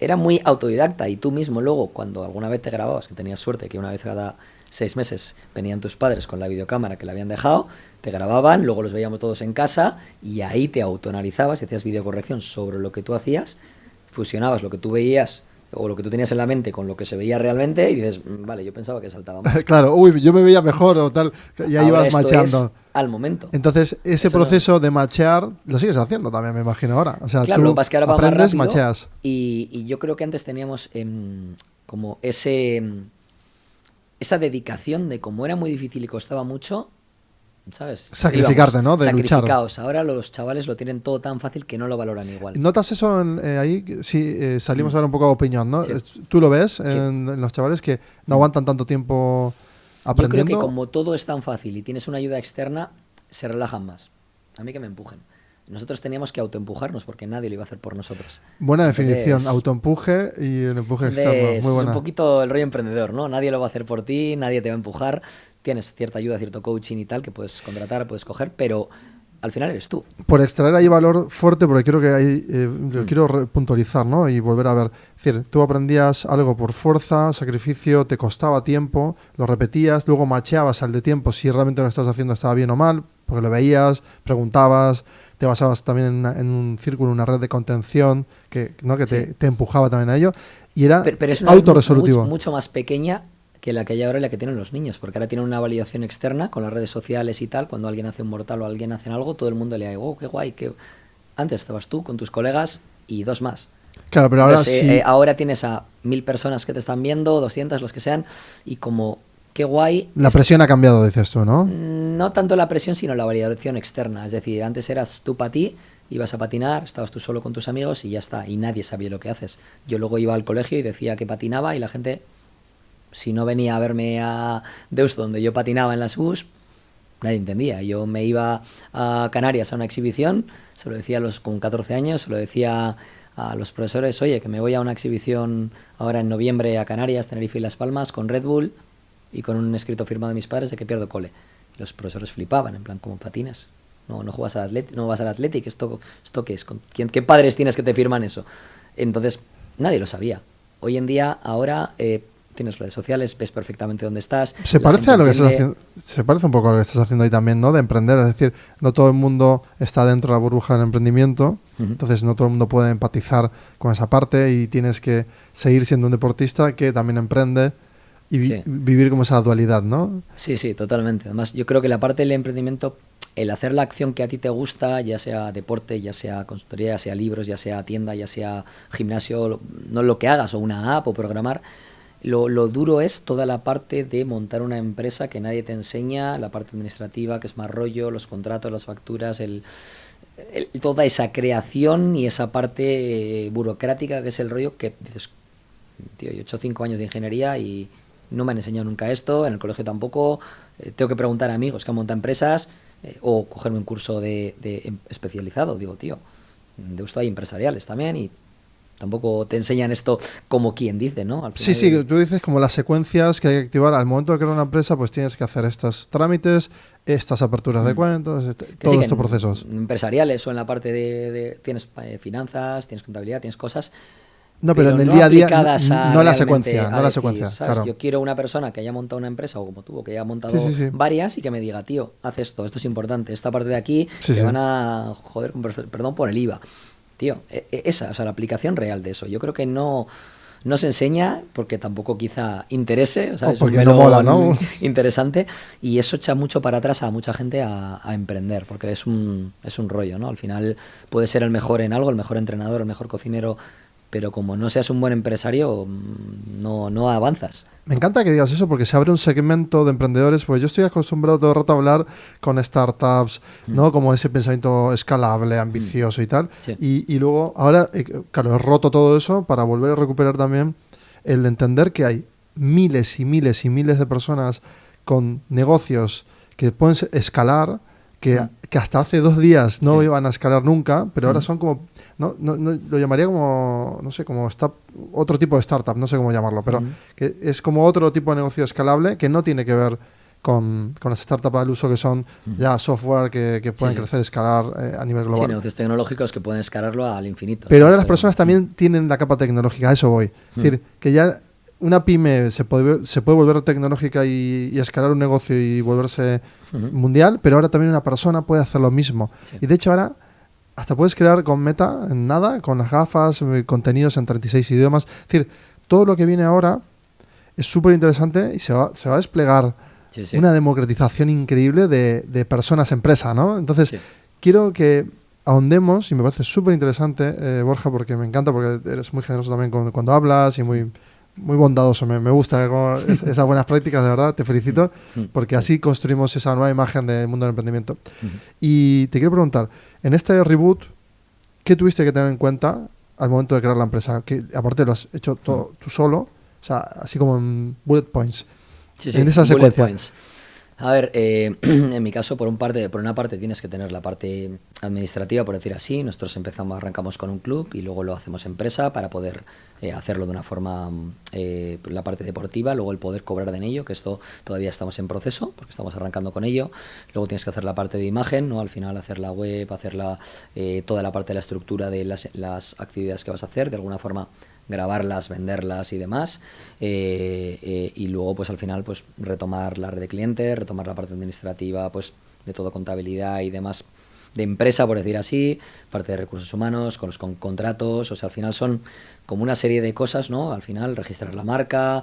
era muy autodidacta y tú mismo luego cuando alguna vez te grababas, que tenías suerte que una vez cada 6 meses venían tus padres con la videocámara que le habían dejado, te grababan, luego los veíamos todos en casa y ahí te autoanalizabas y hacías videocorrección sobre lo que tú hacías, fusionabas lo que tú veías o lo que tú tenías en la mente con lo que se veía realmente y dices, vale, yo pensaba que saltaba más. Claro, yo me veía mejor o tal, y ahí ibas macheando. Al momento. Entonces, ese proceso de machear lo sigues haciendo también, me imagino ahora. O sea, claro, tú lo que pasa es que ahora aprendes, va más rápido, macheas. Y yo creo que antes teníamos como esa dedicación de como era muy difícil y costaba mucho, ¿sabes? Sacrificarte, ¿no? De sacrificaos. luchar. Ahora los chavales lo tienen todo tan fácil que no lo valoran igual. ¿Notas eso ahí? Sí, salimos a ver un poco de opinión, ¿no? Sí. ¿Tú lo ves en los chavales que no aguantan tanto tiempo aprendiendo? Yo creo que como todo es tan fácil y tienes una ayuda externa, se relajan más. A mí que me empujen. Nosotros teníamos que autoempujarnos porque nadie lo iba a hacer por nosotros. Buena definición, autoempuje y el empuje externo. Muy buena. Es un poquito el rollo emprendedor, ¿no? Nadie lo va a hacer por ti, nadie te va a empujar. Tienes cierta ayuda, cierto coaching y tal que puedes contratar, puedes coger, pero al final eres tú. Por extraer ahí valor fuerte, porque creo que ahí quiero puntualizar, ¿no? Y volver a ver. Es decir, tú aprendías algo por fuerza, sacrificio, te costaba tiempo, lo repetías, luego macheabas al de tiempo si realmente lo estabas haciendo estaba bien o mal, porque lo veías, preguntabas, te basabas también en un círculo, una red de contención que te empujaba también a ello. Y era pero es una autorresolutivo. Mucho más pequeña que la que hay ahora y la que tienen los niños, porque ahora tienen una validación externa con las redes sociales y tal. Cuando alguien hace un mortal o alguien hace algo, todo el mundo le dice, oh, qué guay, que antes estabas tú con tus colegas y 2 más. Claro, pero ahora sí. Ahora tienes a 1000 personas que te están viendo, 200, los que sean, y como, qué guay. La presión ha cambiado, dices tú, ¿no? No tanto la presión, sino la validación externa. Es decir, antes eras tú para ti, ibas a patinar, estabas tú solo con tus amigos y ya está, y nadie sabía lo que haces. Yo luego iba al colegio y decía que patinaba y la gente, si no venía a verme a Deusto, donde yo patinaba en las bus, nadie entendía. Yo me iba a Canarias a una exhibición, se lo decía con 14 años, se lo decía a los profesores, oye, que me voy a una exhibición ahora en noviembre a Canarias, Tenerife y Las Palmas, con Red Bull y con un escrito firmado de mis padres de que pierdo cole. Y los profesores flipaban, en plan, ¿cómo patinas? No juegas al Athletic, no vas al Athletic, ¿esto qué es? ¿Qué padres tienes que te firman eso? Entonces, nadie lo sabía. Hoy en día, ahora tienes redes sociales, ves perfectamente dónde estás. Se parece a lo que estás haciendo, se parece un poco a lo que estás haciendo ahí también, ¿no? De emprender, es decir, no todo el mundo está dentro de la burbuja del emprendimiento, entonces no todo el mundo puede empatizar con esa parte y tienes que seguir siendo un deportista que también emprende y vivir como esa dualidad, ¿no? Sí, totalmente. Además, yo creo que la parte del emprendimiento, el hacer la acción que a ti te gusta, ya sea deporte, ya sea consultoría, ya sea libros, ya sea tienda, ya sea gimnasio, no lo que hagas, o una app o programar, lo duro es toda la parte de montar una empresa que nadie te enseña, la parte administrativa, que es más rollo, los contratos, las facturas, toda esa creación y esa parte burocrática que es el rollo que dices, tío, yo he hecho 5 años de ingeniería y no me han enseñado nunca esto, en el colegio tampoco, tengo que preguntar a amigos que han montado empresas o cogerme un curso especializado. Digo, tío, de esto hay empresariales también y tampoco te enseñan esto como quien dice, ¿no? Al final, Sí, tú dices como las secuencias que hay que activar al momento de crear una empresa, pues tienes que hacer estos trámites, estas aperturas de cuentas, todos estos procesos. Empresariales o en la parte tienes finanzas, tienes contabilidad, tienes cosas. No, pero en el día a día, no la secuencia, no la secuencia, claro. Yo quiero una persona que haya montado una empresa, o como tú, que haya montado sí. varias y que me diga, tío, haz esto es importante, esta parte de aquí te van a joder, perdón por el IVA. Tío, esa, o sea, la aplicación real de eso. Yo creo que no se enseña porque tampoco quizá interese, ¿sabes? Porque no mola, ¿no? Interesante, y eso echa mucho para atrás a mucha gente a emprender, porque es un rollo, ¿no? Al final puedes ser el mejor en algo, el mejor entrenador, el mejor cocinero, pero como no seas un buen empresario, no avanzas. Me encanta que digas eso porque se abre un segmento de emprendedores, pues yo estoy acostumbrado todo el rato a hablar con startups, ¿no? Como ese pensamiento escalable, ambicioso y tal. Sí. Y luego, ahora, claro, he roto todo eso para volver a recuperar también el entender que hay miles y miles y miles de personas con negocios que pueden escalar, que hasta hace 2 días no iban a escalar nunca, pero ahora son como... No, lo llamaría como, no sé, como otro tipo de startup, no sé cómo llamarlo, pero que es como otro tipo de negocio escalable que no tiene que ver con las startups al uso que son ya software que pueden crecer, escalar a nivel global. Sí, negocios tecnológicos que pueden escalarlo al infinito. Pero ahora las personas también tienen la capa tecnológica, a eso voy. Es decir, que ya una pyme se puede volver tecnológica y escalar un negocio y volverse mundial, pero ahora también una persona puede hacer lo mismo. Sí. Y de hecho ahora hasta puedes crear con Meta en nada, con las gafas, contenidos en 36 idiomas. Es decir, todo lo que viene ahora es súper interesante y se va a desplegar una democratización increíble de personas empresa, ¿no? Entonces, quiero que ahondemos, y me parece súper interesante, Borja, porque me encanta, porque eres muy generoso también cuando hablas y muy bondadoso, me gusta esas buenas prácticas, de verdad, te felicito, porque así construimos esa nueva imagen del mundo del emprendimiento. Y te quiero preguntar, en este reboot, ¿qué tuviste que tener en cuenta al momento de crear la empresa? Que aparte lo has hecho todo tú solo, o sea, así como en bullet points, en esa secuencia. Points. A ver, en mi caso, por una parte tienes que tener la parte administrativa, por decir así. Nosotros arrancamos con un club y luego lo hacemos empresa para poder hacerlo de una forma, la parte deportiva, luego el poder cobrar de ello, que esto todavía estamos en proceso, porque estamos arrancando con ello. Luego tienes que hacer la parte de imagen, ¿no? Al final hacer la web, hacer toda la parte de la estructura de las actividades que vas a hacer, de alguna forma grabarlas, venderlas y demás, y luego pues al final pues retomar la red de clientes, retomar la parte administrativa, pues de todo, contabilidad y demás de empresa, por decir así, parte de recursos humanos, con contratos. O sea, al final son como una serie de cosas, ¿no? Al final registrar la marca,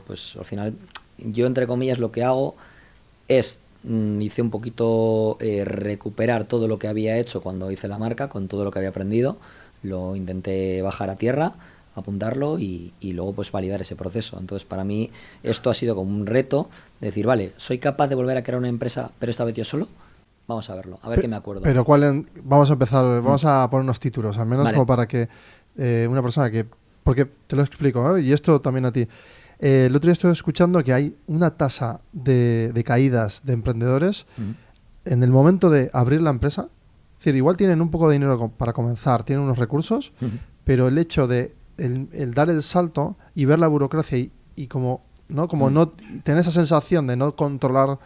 pues al final yo, entre comillas, lo que hago es hice un poquito recuperar todo lo que había hecho cuando hice la marca, con todo lo que había aprendido. Lo intenté bajar a tierra, apuntarlo y luego pues validar ese proceso. Entonces, para mí esto ha sido como un reto, decir, vale, ¿soy capaz de volver a crear una empresa, pero esta vez yo solo? Vamos a verlo, a ver qué me acuerdo. Pero vamos a empezar, vamos a poner unos títulos, al menos como para que una persona que... Porque te lo explico, y esto también a ti. El otro día estuve escuchando que hay una tasa de caídas de emprendedores en el momento de abrir la empresa. Es decir, igual tienen un poco de dinero para comenzar, tienen unos recursos, pero el hecho de el dar el salto y ver la burocracia y como no tener esa sensación de no controlar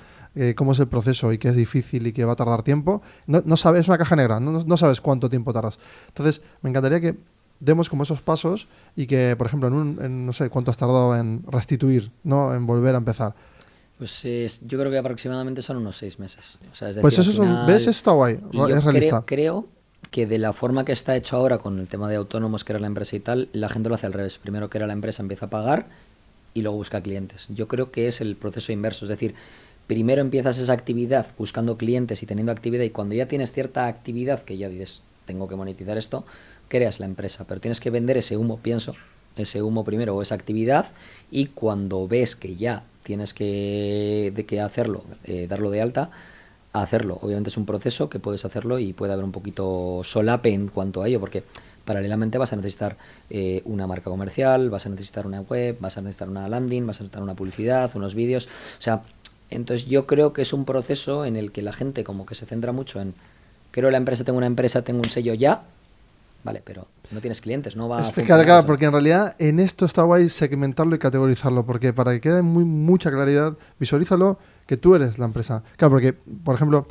cómo es el proceso y que es difícil y que va a tardar tiempo, no sabes, es una caja negra, no sabes cuánto tiempo tardas. Entonces, me encantaría que demos como esos pasos y que, por ejemplo, no sé cuánto has tardado en restituir, ¿no? En volver a empezar. Pues yo creo que aproximadamente son unos 6 meses. O sea, es decir, pues eso ¿ves? Eso está guay, es realista. Creo que de la forma que está hecho ahora con el tema de autónomos, que era la empresa y tal, la gente lo hace al revés. Primero que era la empresa empieza a pagar y luego busca clientes. Yo creo que es el proceso inverso. Es decir, primero empiezas esa actividad buscando clientes y teniendo actividad, y cuando ya tienes cierta actividad que ya dices, tengo que monetizar esto, creas la empresa. Pero tienes que vender ese humo, ese humo primero o esa actividad, y cuando ves que ya tienes que hacerlo, darlo de alta, a hacerlo. Obviamente es un proceso que puedes hacerlo y puede haber un poquito solape en cuanto a ello, porque paralelamente vas a necesitar una marca comercial, vas a necesitar una web, vas a necesitar una landing, vas a necesitar una publicidad, unos vídeos. O sea, entonces yo creo que es un proceso en el que la gente como que se centra mucho en, creo la empresa, tengo una empresa, tengo un sello ya, vale, pero no tienes clientes, no va a funcionar Claro, eso. porque en realidad en esto está guay segmentarlo y categorizarlo, porque para que quede mucha claridad, visualízalo que tú eres la empresa. Claro, porque, por ejemplo,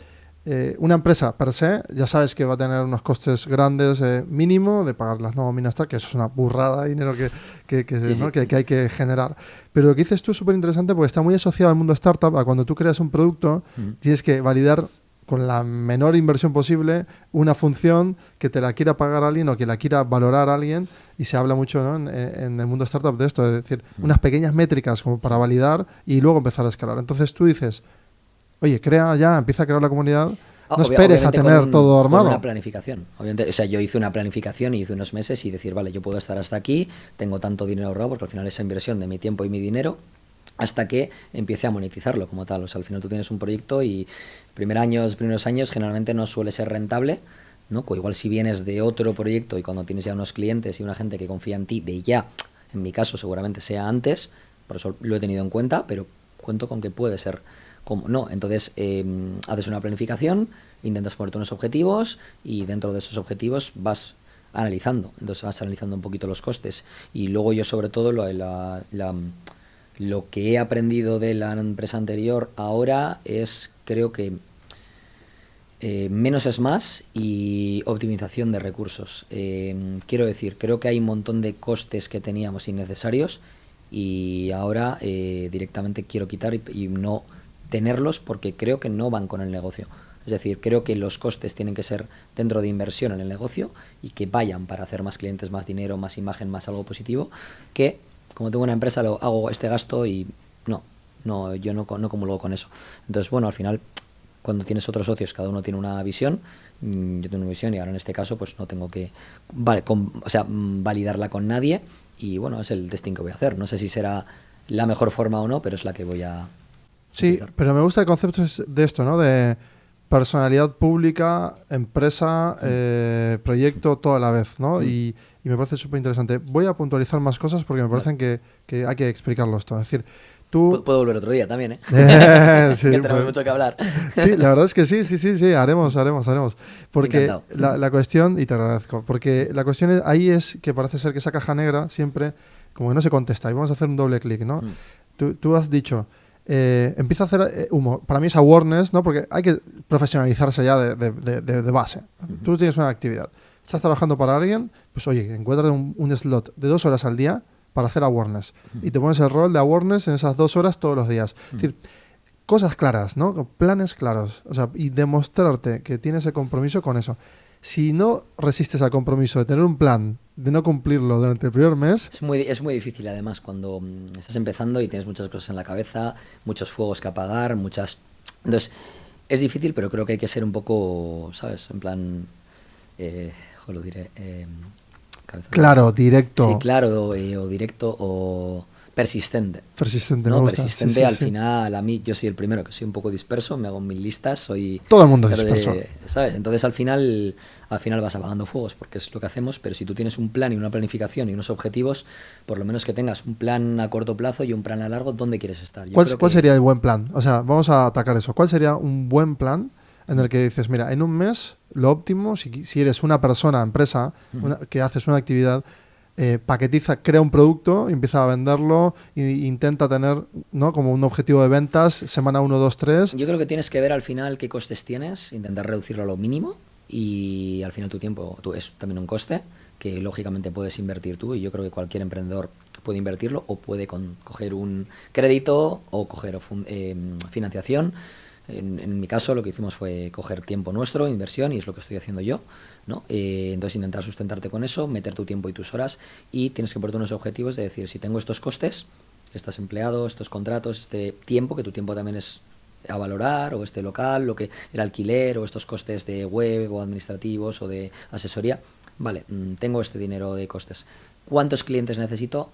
una empresa per se, ya sabes que va a tener unos costes grandes mínimo de pagar las nóminas, tal, que eso es una burrada de dinero Sí, sí. ¿no? que hay que generar. Pero lo que dices tú es súper interesante porque está muy asociado al mundo startup, a cuando tú creas un producto, tienes que validar con la menor inversión posible una función que te la quiera pagar alguien o que la quiera valorar alguien, y se habla mucho, ¿no? en el mundo startup de esto, es decir, unas pequeñas métricas como para validar y luego empezar a escalar. Entonces tú dices, oye, empieza a crear la comunidad, no esperes a tener todo armado. Con una planificación. Obviamente, o sea, yo hice una planificación y hice unos meses y decir, vale, yo puedo estar hasta aquí, tengo tanto dinero ahorrado, porque al final esa inversión de mi tiempo y mi dinero, hasta que empiece a monetizarlo como tal. O sea, al final tú tienes un proyecto y los primeros años generalmente no suele ser rentable, ¿no? O igual si vienes de otro proyecto y cuando tienes ya unos clientes y una gente que confía en ti de ya, en mi caso seguramente sea antes, por eso lo he tenido en cuenta, pero cuento con que puede ser como no. Entonces haces una planificación, intentas ponerte unos objetivos y dentro de esos objetivos vas analizando. Entonces vas analizando un poquito los costes. Y luego yo sobre todo lo que he aprendido de la empresa anterior ahora es, creo que menos es más y optimización de recursos. Quiero decir, creo que hay un montón de costes que teníamos innecesarios y ahora directamente quiero quitar y no tenerlos porque creo que no van con el negocio. Es decir, creo que los costes tienen que ser dentro de inversión en el negocio y que vayan para hacer más clientes, más dinero, más imagen, más algo positivo, que como tengo una empresa lo hago este gasto y yo no comulgo con eso. Entonces, bueno, al final, cuando tienes otros socios, cada uno tiene una visión, yo tengo una visión y ahora en este caso pues no tengo que validarla con nadie y bueno, es el testing que voy a hacer. No sé si será la mejor forma o no, pero es la que voy a Sí, utilizar. pero me gusta el concepto de esto, ¿no? De personalidad pública, empresa, proyecto, todo a la vez, ¿no? Y me parece súper interesante. Voy a puntualizar más cosas porque me parecen que hay que explicarlo esto. Es decir, tú... Puedo volver otro día también, ¿eh? Sí, que tenemos mucho que hablar. Sí, la verdad es que sí, haremos. Porque Encantado. la cuestión, y te agradezco, porque la cuestión ahí es que parece ser que esa caja negra siempre, como que no se contesta, y vamos a hacer un doble clic, ¿no? Tú has dicho... empieza a hacer humo. Para mí es awareness, ¿no? Porque hay que profesionalizarse ya de base. Tú tienes una actividad. Estás trabajando para alguien, pues oye, encuentra un slot de 2 horas al día para hacer awareness. Y te pones el rol de awareness en esas 2 horas todos los días. Es decir, cosas claras, ¿no? Planes claros. O sea, y demostrarte que tienes el compromiso con eso. Si no resistes al compromiso de tener un plan, de no cumplirlo durante el primer mes... Es muy difícil además cuando estás empezando y tienes muchas cosas en la cabeza, muchos fuegos que apagar, Entonces, es difícil, pero creo que hay que ser un poco, ¿sabes? En plan... lo diré... Claro, directo. Sí, claro, o directo o... persistente. Persistente, ¿no? me gusta. Persistente, sí, al sí. final, a mí, yo soy el primero que soy un poco disperso, me hago 1000 listas, soy... Todo el mundo es disperso. ¿Sabes? Entonces al final vas apagando fuegos, porque es lo que hacemos, pero si tú tienes un plan y una planificación y unos objetivos, por lo menos que tengas un plan a corto plazo y un plan a largo, ¿dónde quieres estar? ¿Cuál sería el buen plan? O sea, vamos a atacar eso. ¿Cuál sería un buen plan en el que dices, mira, en un mes, lo óptimo, si eres una persona, empresa, que haces una actividad... paquetiza, crea un producto, empieza a venderlo e intenta tener, ¿no?, como un objetivo de ventas, semana 1, 2, 3. Yo creo que tienes que ver al final qué costes tienes, intentar reducirlo a lo mínimo y al final tu tiempo es también un coste que lógicamente puedes invertir tú y yo creo que cualquier emprendedor puede invertirlo o puede coger un crédito o coger financiación. En mi caso lo que hicimos fue coger tiempo nuestro, inversión, y es lo que estoy haciendo yo, ¿no? Entonces intentar sustentarte con eso, meter tu tiempo y tus horas y tienes que ponerte unos objetivos de decir, si tengo estos costes, estás empleado, estos contratos, este tiempo, que tu tiempo también es a valorar, o este local, el alquiler, o estos costes de web o administrativos o de asesoría, vale, tengo este dinero de costes. ¿Cuántos clientes necesito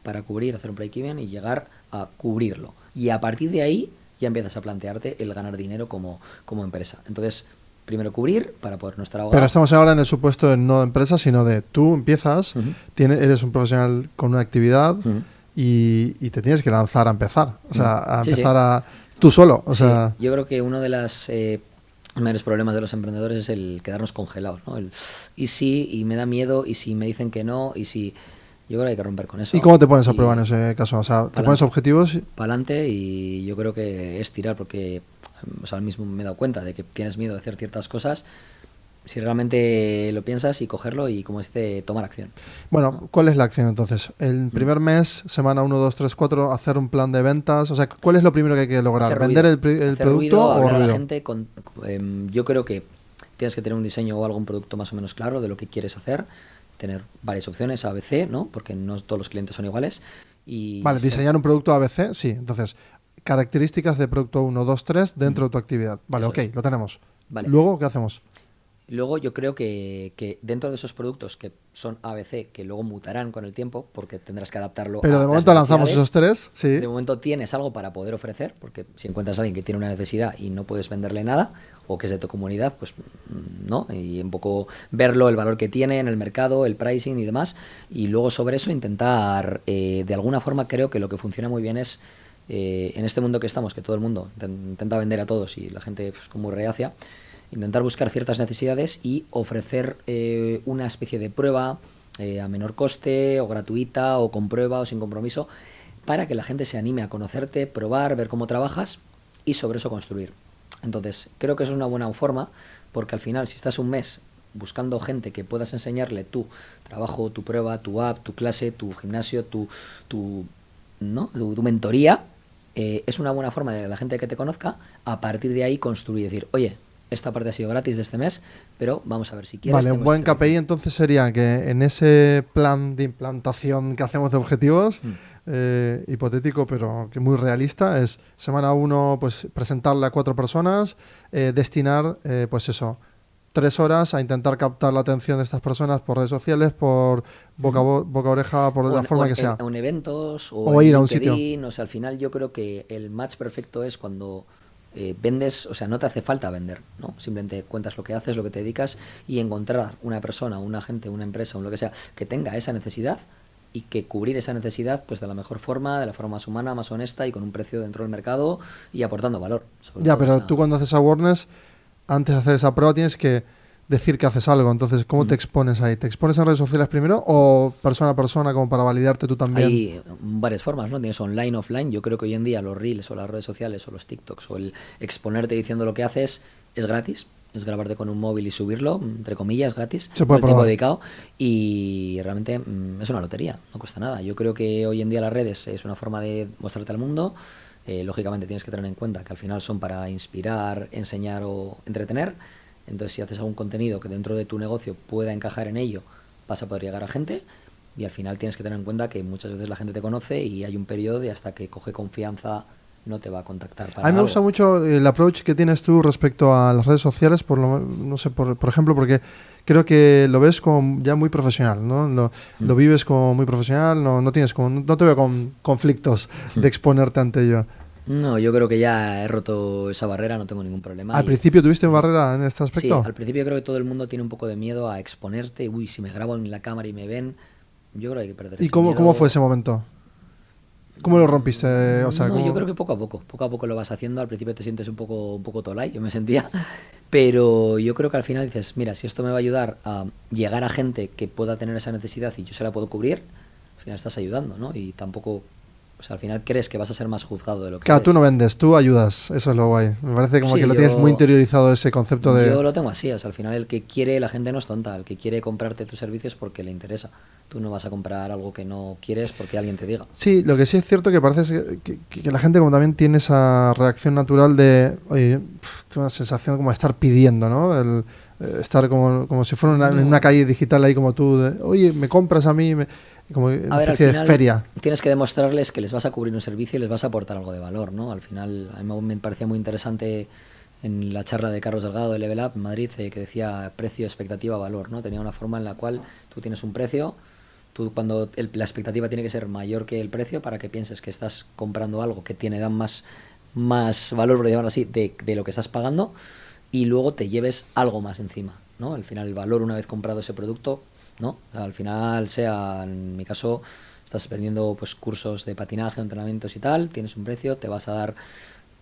para cubrir, hacer un break-even y llegar a cubrirlo? Y a partir de ahí ya empiezas a plantearte el ganar dinero como empresa. Entonces, primero cubrir para poder no estar ahogado. Pero estamos ahora en el supuesto de no empresa, sino de tú empiezas, eres un profesional con una actividad y te tienes que lanzar a empezar. O sea, a empezar tú solo. O sea, yo creo que uno de los mayores problemas de los emprendedores es el quedarnos congelados, ¿no? Y si, y me da miedo, y si me dicen que no, y si... Yo creo que hay que romper con eso. ¿Y cómo te pones a prueba en ese caso? O sea, ¿te pones objetivos? Para adelante, y yo creo que es tirar, porque ahora mismo me he dado cuenta de que tienes miedo de hacer ciertas cosas. Si realmente lo piensas, y cogerlo y, como se dice, tomar acción. Bueno, ¿cuál es la acción entonces? El primer mes, semana 1, 2, 3, 4, hacer un plan de ventas. O sea, ¿cuál es lo primero que hay que lograr? ¿Vender el producto ruido, o hablar ruido? A la gente yo creo que tienes que tener un diseño o algún producto más o menos claro de lo que quieres hacer. Tener varias opciones ABC, ¿no? Porque no todos los clientes son iguales. Vale, diseñar un producto ABC, sí. Entonces, características de producto 1, 2, 3 dentro de tu actividad. Vale, ok, lo tenemos. Vale. Luego, ¿qué hacemos? Luego yo creo que dentro de esos productos que son ABC, que luego mutarán con el tiempo, porque tendrás que adaptarlo. Pero de momento lanzamos esos 3, sí. De momento tienes algo para poder ofrecer, porque si encuentras a alguien que tiene una necesidad y no puedes venderle nada, o que es de tu comunidad, pues no, y un poco verlo, el valor que tiene en el mercado, el pricing y demás, y luego sobre eso intentar, de alguna forma creo que lo que funciona muy bien es, en este mundo que estamos, que todo el mundo intenta vender a todos y la gente pues, como reacia, intentar buscar ciertas necesidades y ofrecer una especie de prueba a menor coste, o gratuita, o con prueba, o sin compromiso, para que la gente se anime a conocerte, probar, ver cómo trabajas y sobre eso construir. Entonces, creo que eso es una buena forma, porque al final, si estás un mes buscando gente que puedas enseñarle tu trabajo, tu prueba, tu app, tu clase, tu gimnasio, tu mentoría, es una buena forma de que la gente que te conozca, a partir de ahí construir y decir, oye, esta parte ha sido gratis de este mes, pero vamos a ver si quieres. Vale, un buen KPI entonces sería que en ese plan de implantación que hacemos de objetivos, hipotético pero que muy realista, es semana 1 pues presentarle a 4 personas, destinar pues eso, 3 horas a intentar captar la atención de estas personas por redes sociales, por boca a oreja, por la forma que sea. O en eventos, o ir a un sitio. O sea, al final yo creo que el match perfecto es cuando vendes, o sea, no te hace falta vender, ¿no? Simplemente cuentas lo que haces, lo que te dedicas, y encontrar una persona, un agente, una empresa, o lo que sea, que tenga esa necesidad, y que cubrir esa necesidad pues de la mejor forma, de la forma más humana, más honesta y con un precio dentro del mercado y aportando valor. Ya, pero tú cuando haces awareness, antes de hacer esa prueba tienes que decir que haces algo. Entonces, ¿cómo te expones ahí? ¿Te expones en redes sociales primero o persona a persona como para validarte tú también? Hay varias formas, ¿no? Tienes online, offline. Yo creo que hoy en día los reels o las redes sociales o los TikToks o el exponerte diciendo lo que haces es gratis. Es grabarte con un móvil y subirlo, entre comillas, gratis. Se puede el tiempo dedicado. Y realmente es una lotería, no cuesta nada. Yo creo que hoy en día las redes es una forma de mostrarte al mundo. Lógicamente tienes que tener en cuenta que al final son para inspirar, enseñar o entretener. Entonces, si haces algún contenido que dentro de tu negocio pueda encajar en ello, vas a poder llegar a gente, y al final tienes que tener en cuenta que muchas veces la gente te conoce y hay un periodo y hasta que coge confianza no te va a contactar para A mí me gusta mucho el approach que tienes tú respecto a las redes sociales, no sé, por ejemplo, porque creo que lo ves como ya muy profesional, ¿no? Lo vives como muy profesional, no te veo con conflictos de exponerte ante ello. No, yo creo que ya he roto esa barrera, no tengo ningún problema. ¿Al principio tuviste barrera en este aspecto? Sí, al principio creo que todo el mundo tiene un poco de miedo a exponerte. Uy, si me grabo en la cámara y me ven, yo creo que hay que perder ese miedo. ¿Y cómo fue ese momento? ¿Cómo lo rompiste? O sea, yo creo que poco a poco lo vas haciendo. Al principio te sientes un poco tolai, yo me sentía, pero yo creo que al final dices, mira, si esto me va a ayudar a llegar a gente que pueda tener esa necesidad y yo se la puedo cubrir, al final estás ayudando, ¿no? Y tampoco... O sea, al final crees que vas a ser más juzgado de lo que Claro, eres. Tú no vendes, tú ayudas. Eso es lo guay. Me parece como que lo tienes muy interiorizado ese concepto de... Yo lo tengo así. O sea, al final el que quiere, la gente no es tonta. El que quiere comprarte tus servicios porque le interesa. Tú no vas a comprar algo que no quieres porque alguien te diga. Sí, lo que sí es cierto que parece que la gente como también tiene esa reacción natural de... Oye, tengo una sensación como de estar pidiendo, ¿no? Estar como si fuera en una calle digital ahí como tú. Oye, ¿me compras a mí? Como una especie de feria. Tienes que demostrarles que les vas a cubrir un servicio y les vas a aportar algo de valor, ¿no? Al final, a mí me parecía muy interesante en la charla de Carlos Delgado de Level Up en Madrid, que decía precio, expectativa, valor, ¿no? Tenía una forma en la cual tú tienes un precio, cuando la expectativa tiene que ser mayor que el precio para que pienses que estás comprando algo que tiene más más valor, por llamarlo así, de lo que estás pagando y luego te lleves algo más encima, ¿no? Al final el valor una vez comprado ese producto, ¿no? O sea, al final sea, en mi caso, estás vendiendo pues cursos de patinaje, entrenamientos y tal, tienes un precio, te vas a dar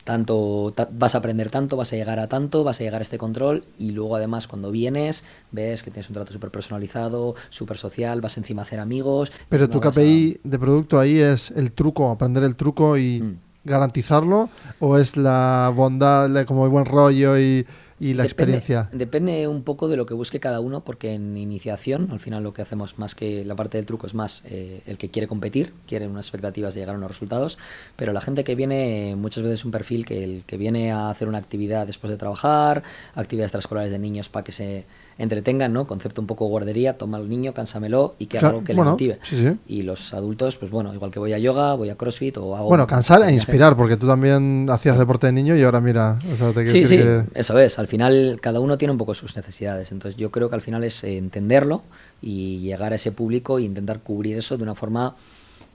tanto, vas a aprender tanto, vas a llegar a tanto, vas a llegar a este control y luego además cuando vienes ves que tienes un trato súper personalizado, súper social, vas encima a hacer amigos. Pero no tu vas KPI de producto ahí es el truco, aprender el truco y garantizarlo, o es la bondad, como el buen rollo y la experiencia. Depende un poco de lo que busque cada uno, porque en iniciación, al final lo que hacemos más que la parte del truco es más el que quiere competir, quiere unas expectativas de llegar a unos resultados, pero la gente que viene muchas veces es un perfil que el que viene a hacer una actividad después de trabajar, actividades extraescolares de niños para que se entretengan, ¿no? Concepto un poco guardería, toma al niño, cánsamelo y que haga algo que le motive. Sí. Y los adultos, pues bueno, igual que voy a yoga, voy a CrossFit o hago... Bueno, cansar e inspirar, porque tú también hacías deporte de niño y ahora mira... O sea, te sí, eso es. Al final cada uno tiene un poco sus necesidades. Entonces yo creo que al final es entenderlo y llegar a ese público e intentar cubrir eso de una forma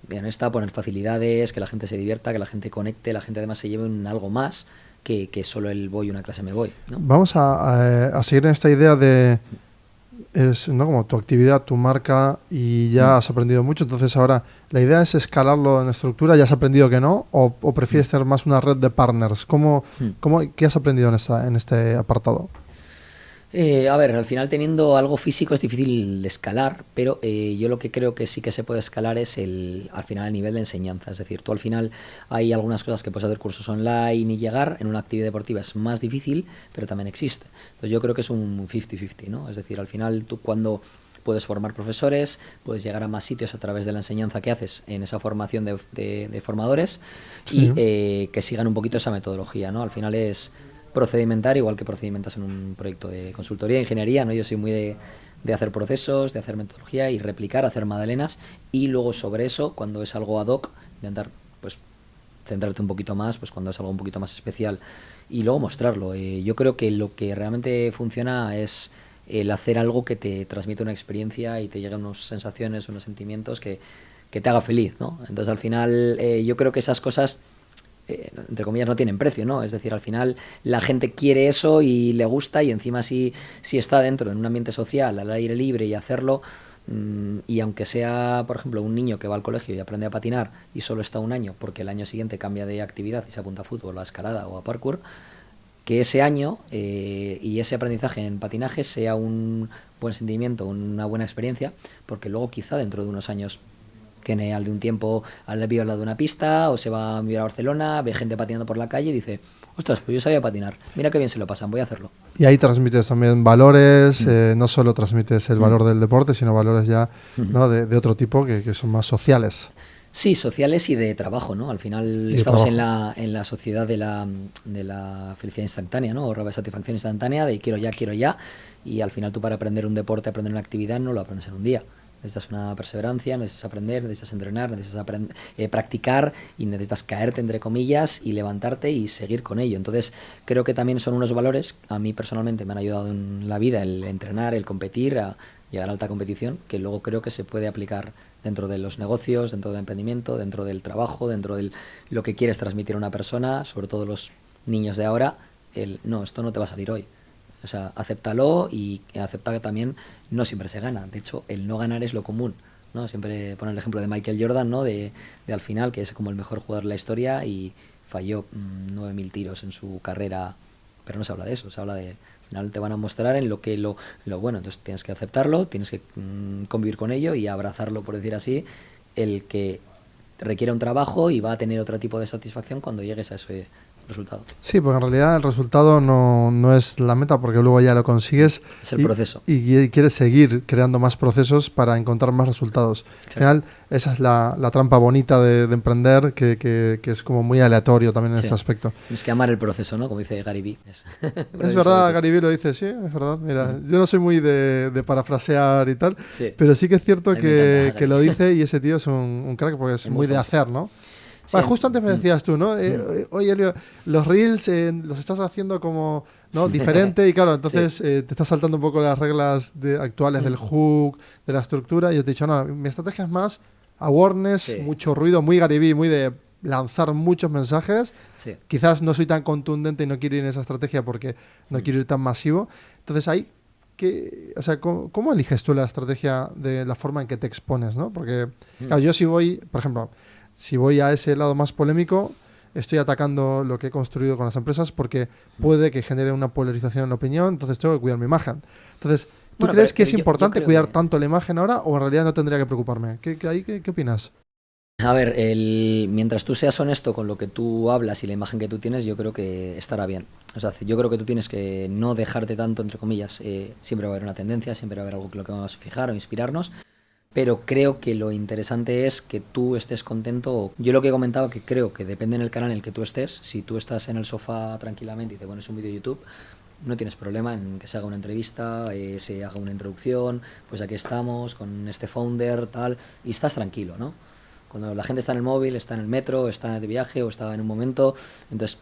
bien honesta, poner facilidades, que la gente se divierta, que la gente conecte, la gente además se lleve un algo más que solo el voy una clase me voy, ¿no? Vamos a seguir en esta idea de ¿no? Como tu actividad, tu marca, y ya has aprendido mucho, entonces ahora la idea es escalarlo en estructura. ¿Ya has aprendido que no? ¿O prefieres tener más una red de partners? ¿Qué has aprendido en este apartado? A ver, al final teniendo algo físico es difícil de escalar, pero yo lo que creo que sí que se puede escalar es al final el nivel de enseñanza. Es decir, tú al final hay algunas cosas que puedes hacer cursos online y llegar, en una actividad deportiva es más difícil, pero también existe. Entonces yo creo que es un 50-50, ¿no? Es decir, al final tú cuando puedes formar profesores, puedes llegar a más sitios a través de la enseñanza que haces en esa formación de formadores, sí. Y que sigan un poquito esa metodología, ¿no? Al final es procedimentar, igual que procedimentas en un proyecto de consultoría de ingeniería, ¿no? Yo soy muy de hacer procesos, de hacer metodología y replicar, hacer magdalenas, y luego sobre eso, cuando es algo ad hoc, intentar pues centrarte un poquito más, pues cuando es algo un poquito más especial, y luego mostrarlo. Yo creo que lo que realmente funciona es el hacer algo que te transmite una experiencia y te lleguen unas sensaciones, unos sentimientos que te haga feliz, ¿no? Entonces al final yo creo que esas cosas entre comillas no tienen precio, ¿no? Es decir, al final la gente quiere eso y le gusta, y encima si está dentro en un ambiente social, al aire libre, y hacerlo, y aunque sea, por ejemplo, un niño que va al colegio y aprende a patinar y solo está un año porque el año siguiente cambia de actividad y se apunta a fútbol, a escalada o a parkour, que ese año y ese aprendizaje en patinaje sea un buen sentimiento, una buena experiencia, porque luego quizá dentro de unos años tiene al de un tiempo al lado de una pista, o se va a vivir a Barcelona, ve gente patinando por la calle y dice, ostras, pues yo sabía patinar, mira qué bien se lo pasan, voy a hacerlo. Y ahí transmites también valores, no solo transmites el valor del deporte, sino valores ya, ¿no? de otro tipo que son más sociales. Sí, sociales y de trabajo, ¿no? Al final estamos en la sociedad de la felicidad instantánea, ¿no? O la satisfacción instantánea de quiero ya, y al final tú para aprender un deporte, aprender una actividad, no lo aprendes en un día. Necesitas una perseverancia, necesitas aprender, necesitas entrenar, necesitas practicar, y necesitas caerte, entre comillas, y levantarte y seguir con ello. Entonces creo que también son unos valores, a mí personalmente me han ayudado en la vida, el entrenar, el competir, a llegar a alta competición, que luego creo que se puede aplicar dentro de los negocios, dentro del emprendimiento, dentro del trabajo, dentro de lo que quieres transmitir a una persona, sobre todo los niños de ahora, no, esto no te va a salir hoy. O sea, acéptalo, y acepta que también no siempre se gana. De hecho, el no ganar es lo común, ¿no? Siempre ponen el ejemplo de Michael Jordan, ¿no? De al final, que es como el mejor jugador de la historia y falló 9.000 tiros en su carrera, pero no se habla de eso, se habla de... Al final te van a mostrar en lo bueno, entonces tienes que aceptarlo, tienes que convivir con ello y abrazarlo, por decir así, el que requiere un trabajo y va a tener otro tipo de satisfacción cuando llegues a ese resultado. Sí, porque en realidad el resultado no es la meta, porque luego ya lo consigues. Es el proceso. Y quieres seguir creando más procesos para encontrar más resultados. Exacto. Al final, esa es la trampa bonita de emprender, que es como muy aleatorio también en este aspecto. Tienes que amar el proceso, ¿no? Como dice Gary Vee. Es verdad, Gary Vee lo dice, sí, es verdad. Mira, yo no soy muy de parafrasear y tal, pero sí que es cierto que lo dice, y ese tío es un crack, porque es muy de hacer, ¿no? Sí. Justo antes me decías tú, ¿no? Oye, Elio, los reels los estás haciendo como, ¿no? diferente, y claro, entonces te estás saltando un poco las reglas actuales del hook, de la estructura, y yo te he dicho, no, mi estrategia es más awareness, mucho ruido, muy Gary Vee, muy de lanzar muchos mensajes. Sí. Quizás no soy tan contundente y no quiero ir en esa estrategia porque no quiero ir tan masivo. Entonces ahí, o sea, ¿cómo eliges tú la estrategia de la forma en que te expones, ¿no? Porque, claro, yo si voy, por ejemplo, si voy a ese lado más polémico, estoy atacando lo que he construido con las empresas porque puede que genere una polarización en la opinión, entonces tengo que cuidar mi imagen. Entonces, ¿tú crees que es importante cuidar tanto la imagen ahora o en realidad no tendría que preocuparme? ¿Qué opinas? A ver, mientras tú seas honesto con lo que tú hablas y la imagen que tú tienes, yo creo que estará bien. O sea, yo creo que tú tienes que no dejarte tanto, entre comillas. Siempre va a haber una tendencia, siempre va a haber algo que lo que vamos a fijar o inspirarnos. Pero creo que lo interesante es que tú estés contento. Yo lo que he comentado, que creo que depende en el canal en el que tú estés. Si tú estás en el sofá tranquilamente y te pones un vídeo de YouTube, no tienes problema en que se haga una entrevista, se haga una introducción, pues aquí estamos con este founder, tal, y estás tranquilo, ¿no? Cuando la gente está en el móvil, está en el metro, está de viaje o está en un momento, entonces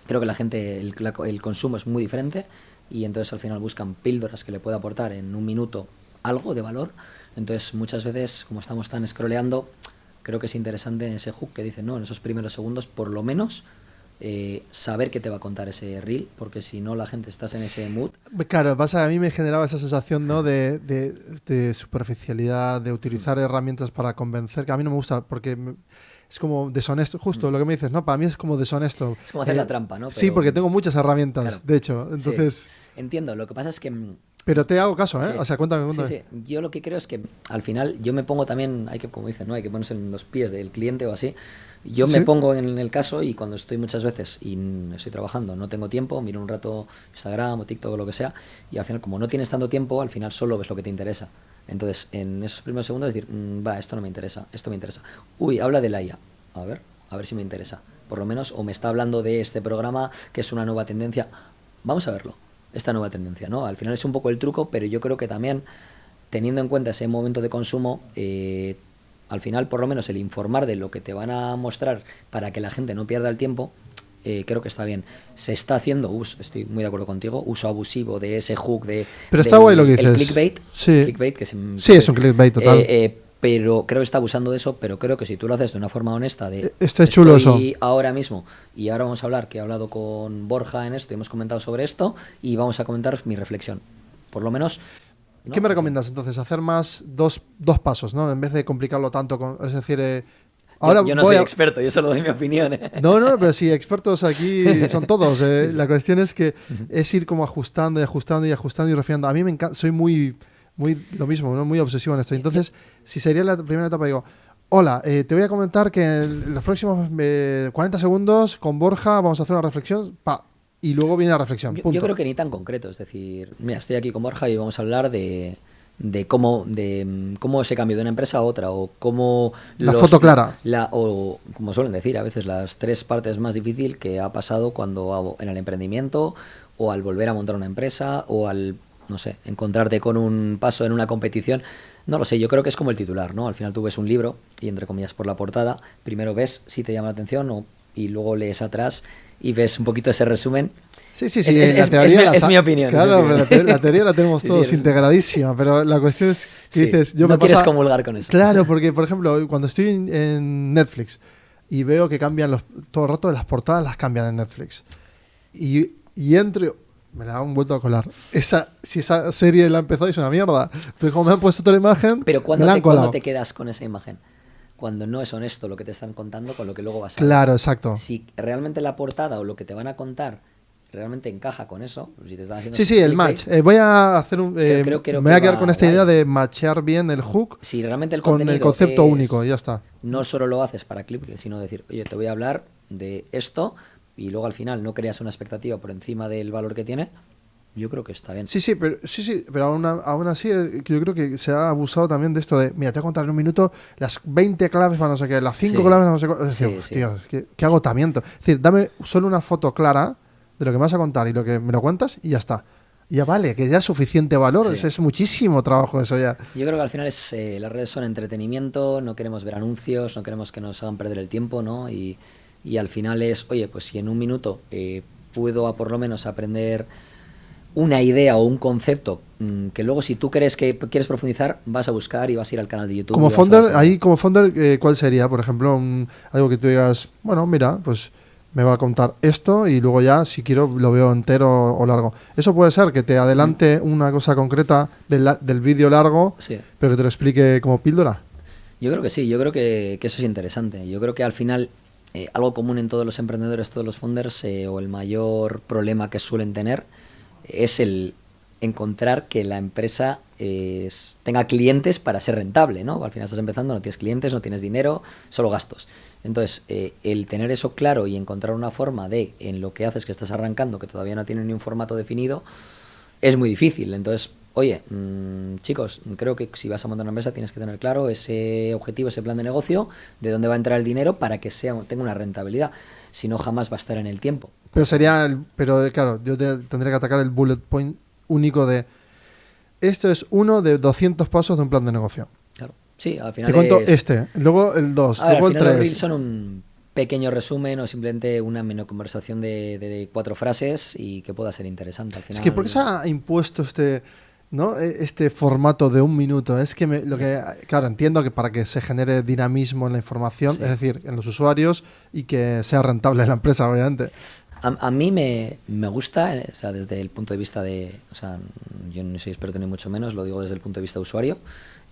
creo que la gente, el consumo es muy diferente y entonces al final buscan píldoras que le pueda aportar en un minuto algo de valor. Entonces muchas veces, como estamos tan scrolleando, creo que es interesante en ese hook que dice, no, en esos primeros segundos por lo menos saber qué te va a contar ese reel, porque si no la gente estás en ese mood. Claro, a mí me generaba esa sensación, ¿no? de superficialidad, de utilizar herramientas para convencer, que a mí no me gusta porque es como deshonesto, justo lo que me dices, ¿no? Para mí es como deshonesto. Es como hacer la trampa, ¿no? Pero, sí, porque tengo muchas herramientas, claro, de hecho, entonces... Sí, entiendo, lo que pasa es que... Pero te hago caso, ¿eh? Sí. O sea, cuéntame. Sí, sí. Yo lo que creo es que al final yo me pongo también, hay que, como dicen, ¿no? Hay que ponerse en los pies del cliente o así. Yo me pongo en el caso y cuando estoy muchas veces y estoy trabajando, no tengo tiempo, miro un rato Instagram o TikTok o lo que sea, y al final como no tienes tanto tiempo, al final solo ves lo que te interesa. Entonces, en esos primeros segundos decir, va, esto no me interesa, esto me interesa. Uy, habla de la IA. A ver si me interesa. Por lo menos, o me está hablando de este programa que es una nueva tendencia. Vamos a verlo. Esta nueva tendencia, ¿no? Al final es un poco el truco, pero yo creo que también, teniendo en cuenta ese momento de consumo, al final, por lo menos, el informar de lo que te van a mostrar para que la gente no pierda el tiempo, creo que está bien. Se está haciendo, estoy muy de acuerdo contigo, uso abusivo de ese hook de... Pero está guay lo que dices. El clickbait. Sí, el clickbait que sí, es un clickbait total. Pero creo que está abusando de eso, pero creo que si tú lo haces de una forma honesta, está chulo eso. Ahora mismo, y ahora vamos a hablar, que he hablado con Borja en esto, y hemos comentado sobre esto, y vamos a comentar mi reflexión. Por lo menos... ¿no? ¿Qué me recomiendas entonces? Hacer más dos pasos, ¿no? En vez de complicarlo tanto, es decir... Ahora yo no soy experto, yo solo doy mi opinión. No, pero sí, expertos aquí son todos. Sí. La cuestión es que es ir como ajustando y ajustando y ajustando y refinando. A mí me encanta, soy muy lo mismo, ¿no? Muy obsesivo en esto. Entonces, si sería la primera etapa, digo, hola, te voy a comentar que en los próximos 40 segundos con Borja vamos a hacer una reflexión, y luego viene la reflexión. Yo creo que ni tan concreto, es decir, mira, estoy aquí con Borja y vamos a hablar de cómo se cambió de una empresa a otra, o cómo... La foto clara. O, como suelen decir, a veces las 3 partes más difíciles que ha pasado cuando en el emprendimiento, o al volver a montar una empresa, o al, no sé, encontrarte con un paso en una competición. No lo sé, yo creo que es como el titular, ¿no? Al final tú ves un libro, y entre comillas por la portada, primero ves si te llama la atención, y luego lees atrás y ves un poquito ese resumen. Sí, es mi opinión. Claro, pero la teoría la tenemos todos integradísima, pero la cuestión es que dices... no quieres comulgar con eso. Claro, porque, por ejemplo, cuando estoy en Netflix y veo que cambian todo el rato, las portadas las cambian en Netflix. Y entro... Me la han vuelto a colar. Si esa serie la ha empezado y es una mierda. Pero como me han puesto otra imagen, pero ¿cuándo te quedas con esa imagen? Cuando no es honesto lo que te están contando con lo que luego vas a ver. Claro, exacto. Si realmente la portada o lo que te van a contar realmente encaja con eso, si te están haciendo... Sí, el match. Voy a hacer un... me voy a quedar con esta idea de matchear bien el hook si realmente el con el concepto único, ya está. No solo lo haces para clip, sino decir, oye, te voy a hablar de esto, y luego al final no creas una expectativa por encima del valor que tiene. Yo creo que está bien. Sí, pero aún así yo creo que se ha abusado también de esto de, mira, te voy a contar en un minuto las 20 claves para no sé qué, las 5 claves para no sé qué. Es decir, tío, qué agotamiento. Es decir, dame solo una foto clara de lo que me vas a contar y lo que me lo cuentas y ya está. Y ya vale, que ya es suficiente valor, es muchísimo trabajo eso ya. Yo creo que al final las redes son entretenimiento, no queremos ver anuncios, no queremos que nos hagan perder el tiempo, ¿no? Y al final es, oye, pues si en un minuto puedo por lo menos aprender una idea o un concepto que luego si tú crees que quieres profundizar, vas a buscar y vas a ir al canal de YouTube. Como founder, ¿cuál sería? Por ejemplo, algo que tú digas, bueno, mira, pues me va a contar esto y luego ya, si quiero, lo veo entero o largo. Eso puede ser que te adelante una cosa concreta del vídeo largo, sí, pero que te lo explique como píldora. Yo creo que sí, yo creo que eso es interesante. Yo creo que al final algo común en todos los emprendedores, todos los founders, o el mayor problema que suelen tener es el encontrar que la empresa tenga clientes para ser rentable, ¿no? Al final estás empezando, no tienes clientes, no tienes dinero, solo gastos. Entonces, el tener eso claro y encontrar una forma de, en lo que haces que estás arrancando, que todavía no tiene ni un formato definido, es muy difícil. Entonces, oye, chicos, creo que si vas a montar una empresa tienes que tener claro ese objetivo, ese plan de negocio, de dónde va a entrar el dinero para que tenga una rentabilidad. Si no, jamás va a estar en el tiempo. Pero claro, yo tendría que atacar el bullet point único de esto es uno de 200 pasos de un plan de negocio. Claro. Sí, al final te cuento luego el 2, luego el 3. Los reels son un pequeño resumen o simplemente una menor conversación de 4 frases y que pueda ser interesante al final. Es que ¿por qué se ha impuesto este formato de 1 minuto? Es que claro, entiendo que para que se genere dinamismo en la información, sí, es decir, en los usuarios y que sea rentable la empresa, obviamente. A mí me gusta, o sea, desde el punto de vista o sea, yo no soy experto ni mucho menos, lo digo desde el punto de vista de usuario.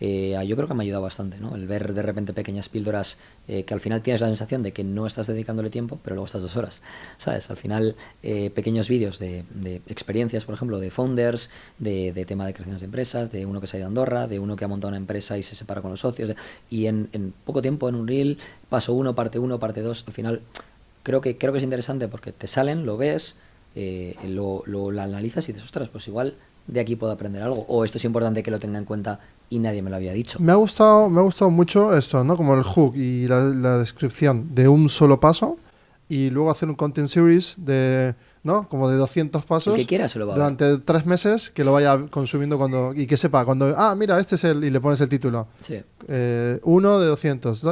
Yo creo que me ha ayudado bastante, ¿no? El ver de repente pequeñas píldoras que al final tienes la sensación de que no estás dedicándole tiempo, pero luego estás 2 horas, ¿sabes? Al final pequeños vídeos de experiencias, por ejemplo, de founders, de tema de creaciones de empresas, de uno que se ha ido a Andorra, de uno que ha montado una empresa y se separa con los socios, y en poco tiempo en un reel, paso 1, parte 1, parte 2, al final creo que es interesante porque te salen, lo ves, lo analizas y dices, ostras, pues igual de aquí puedo aprender algo, o esto es importante que lo tenga en cuenta y nadie me lo había dicho. Me ha gustado mucho esto, ¿no? Como el hook y la descripción de un solo paso y luego hacer un content series ¿no? Como de 200 pasos. El que quiera se lo va a durante ver. 3 meses, que lo vaya consumiendo y que sepa cuando, mira, este es y le pones el título. Sí. 1 de 200.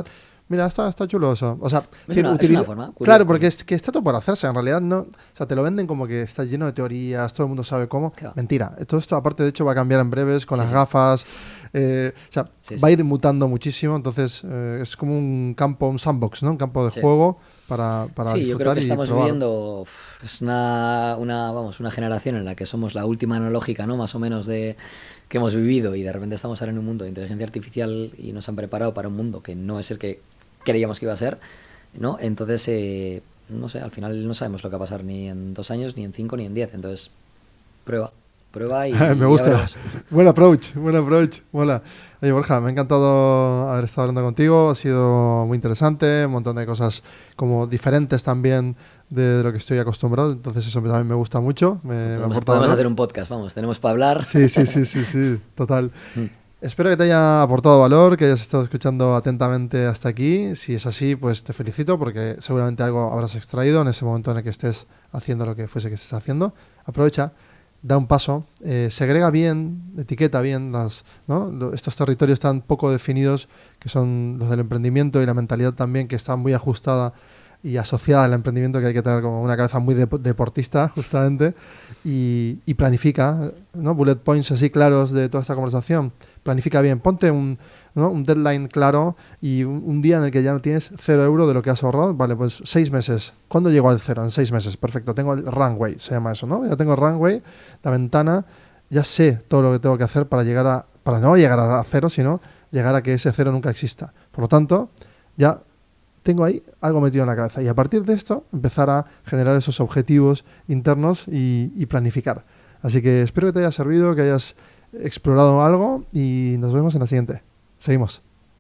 Mira, está chulo eso. O sea, es una forma. Claro, porque es que está todo por hacerse. En realidad, no. O sea, te lo venden como que está lleno de teorías, todo el mundo sabe cómo. Claro. Mentira. Todo esto, aparte, de hecho, va a cambiar en breves con las gafas. O sea, va a ir mutando muchísimo. Entonces, es como un campo, un sandbox, ¿no? Un campo de juego para disfrutar. Yo creo que estamos viviendo es una generación en la que somos la última analógica, ¿no? Más o menos que hemos vivido, y de repente estamos ahora en un mundo de inteligencia artificial y nos han preparado para un mundo que no es el que creíamos que iba a ser, ¿no? Entonces, no sé, al final no sabemos lo que va a pasar ni en 2 años, ni en 5, ni en 10. Entonces, prueba y me gusta. Buen approach. Mola. Oye, Borja, me ha encantado haber estado hablando contigo. Ha sido muy interesante, un montón de cosas como diferentes también de lo que estoy acostumbrado. Entonces eso también me gusta mucho. Podemos hacer un podcast, tenemos para hablar. Sí, total. Espero que te haya aportado valor, que hayas estado escuchando atentamente hasta aquí. Si es así, pues te felicito porque seguramente algo habrás extraído en ese momento en el que estés haciendo lo que fuese que estés haciendo. Aprovecha, da un paso, segrega bien, etiqueta bien ¿no? Estos territorios tan poco definidos que son los del emprendimiento y la mentalidad también que está muy ajustada y asociada al emprendimiento, que hay que tener como una cabeza muy deportista justamente, y planifica, ¿no? Bullet points así claros de toda esta conversación. Planifica bien, ponte un deadline claro y un día en el que ya no tienes 0 euros de lo que has ahorrado. Vale, pues 6 meses. ¿Cuándo llego al 0? En 6 meses. Perfecto. Tengo el runway, se llama eso, ¿no? Ya tengo el runway, la ventana, ya sé todo lo que tengo que hacer para no llegar a 0, sino llegar a que ese 0 nunca exista. Por lo tanto, ya tengo ahí algo metido en la cabeza. Y a partir de esto, empezar a generar esos objetivos internos y planificar. Así que espero que te haya servido, que hayas explorado algo y nos vemos en la siguiente. Seguimos.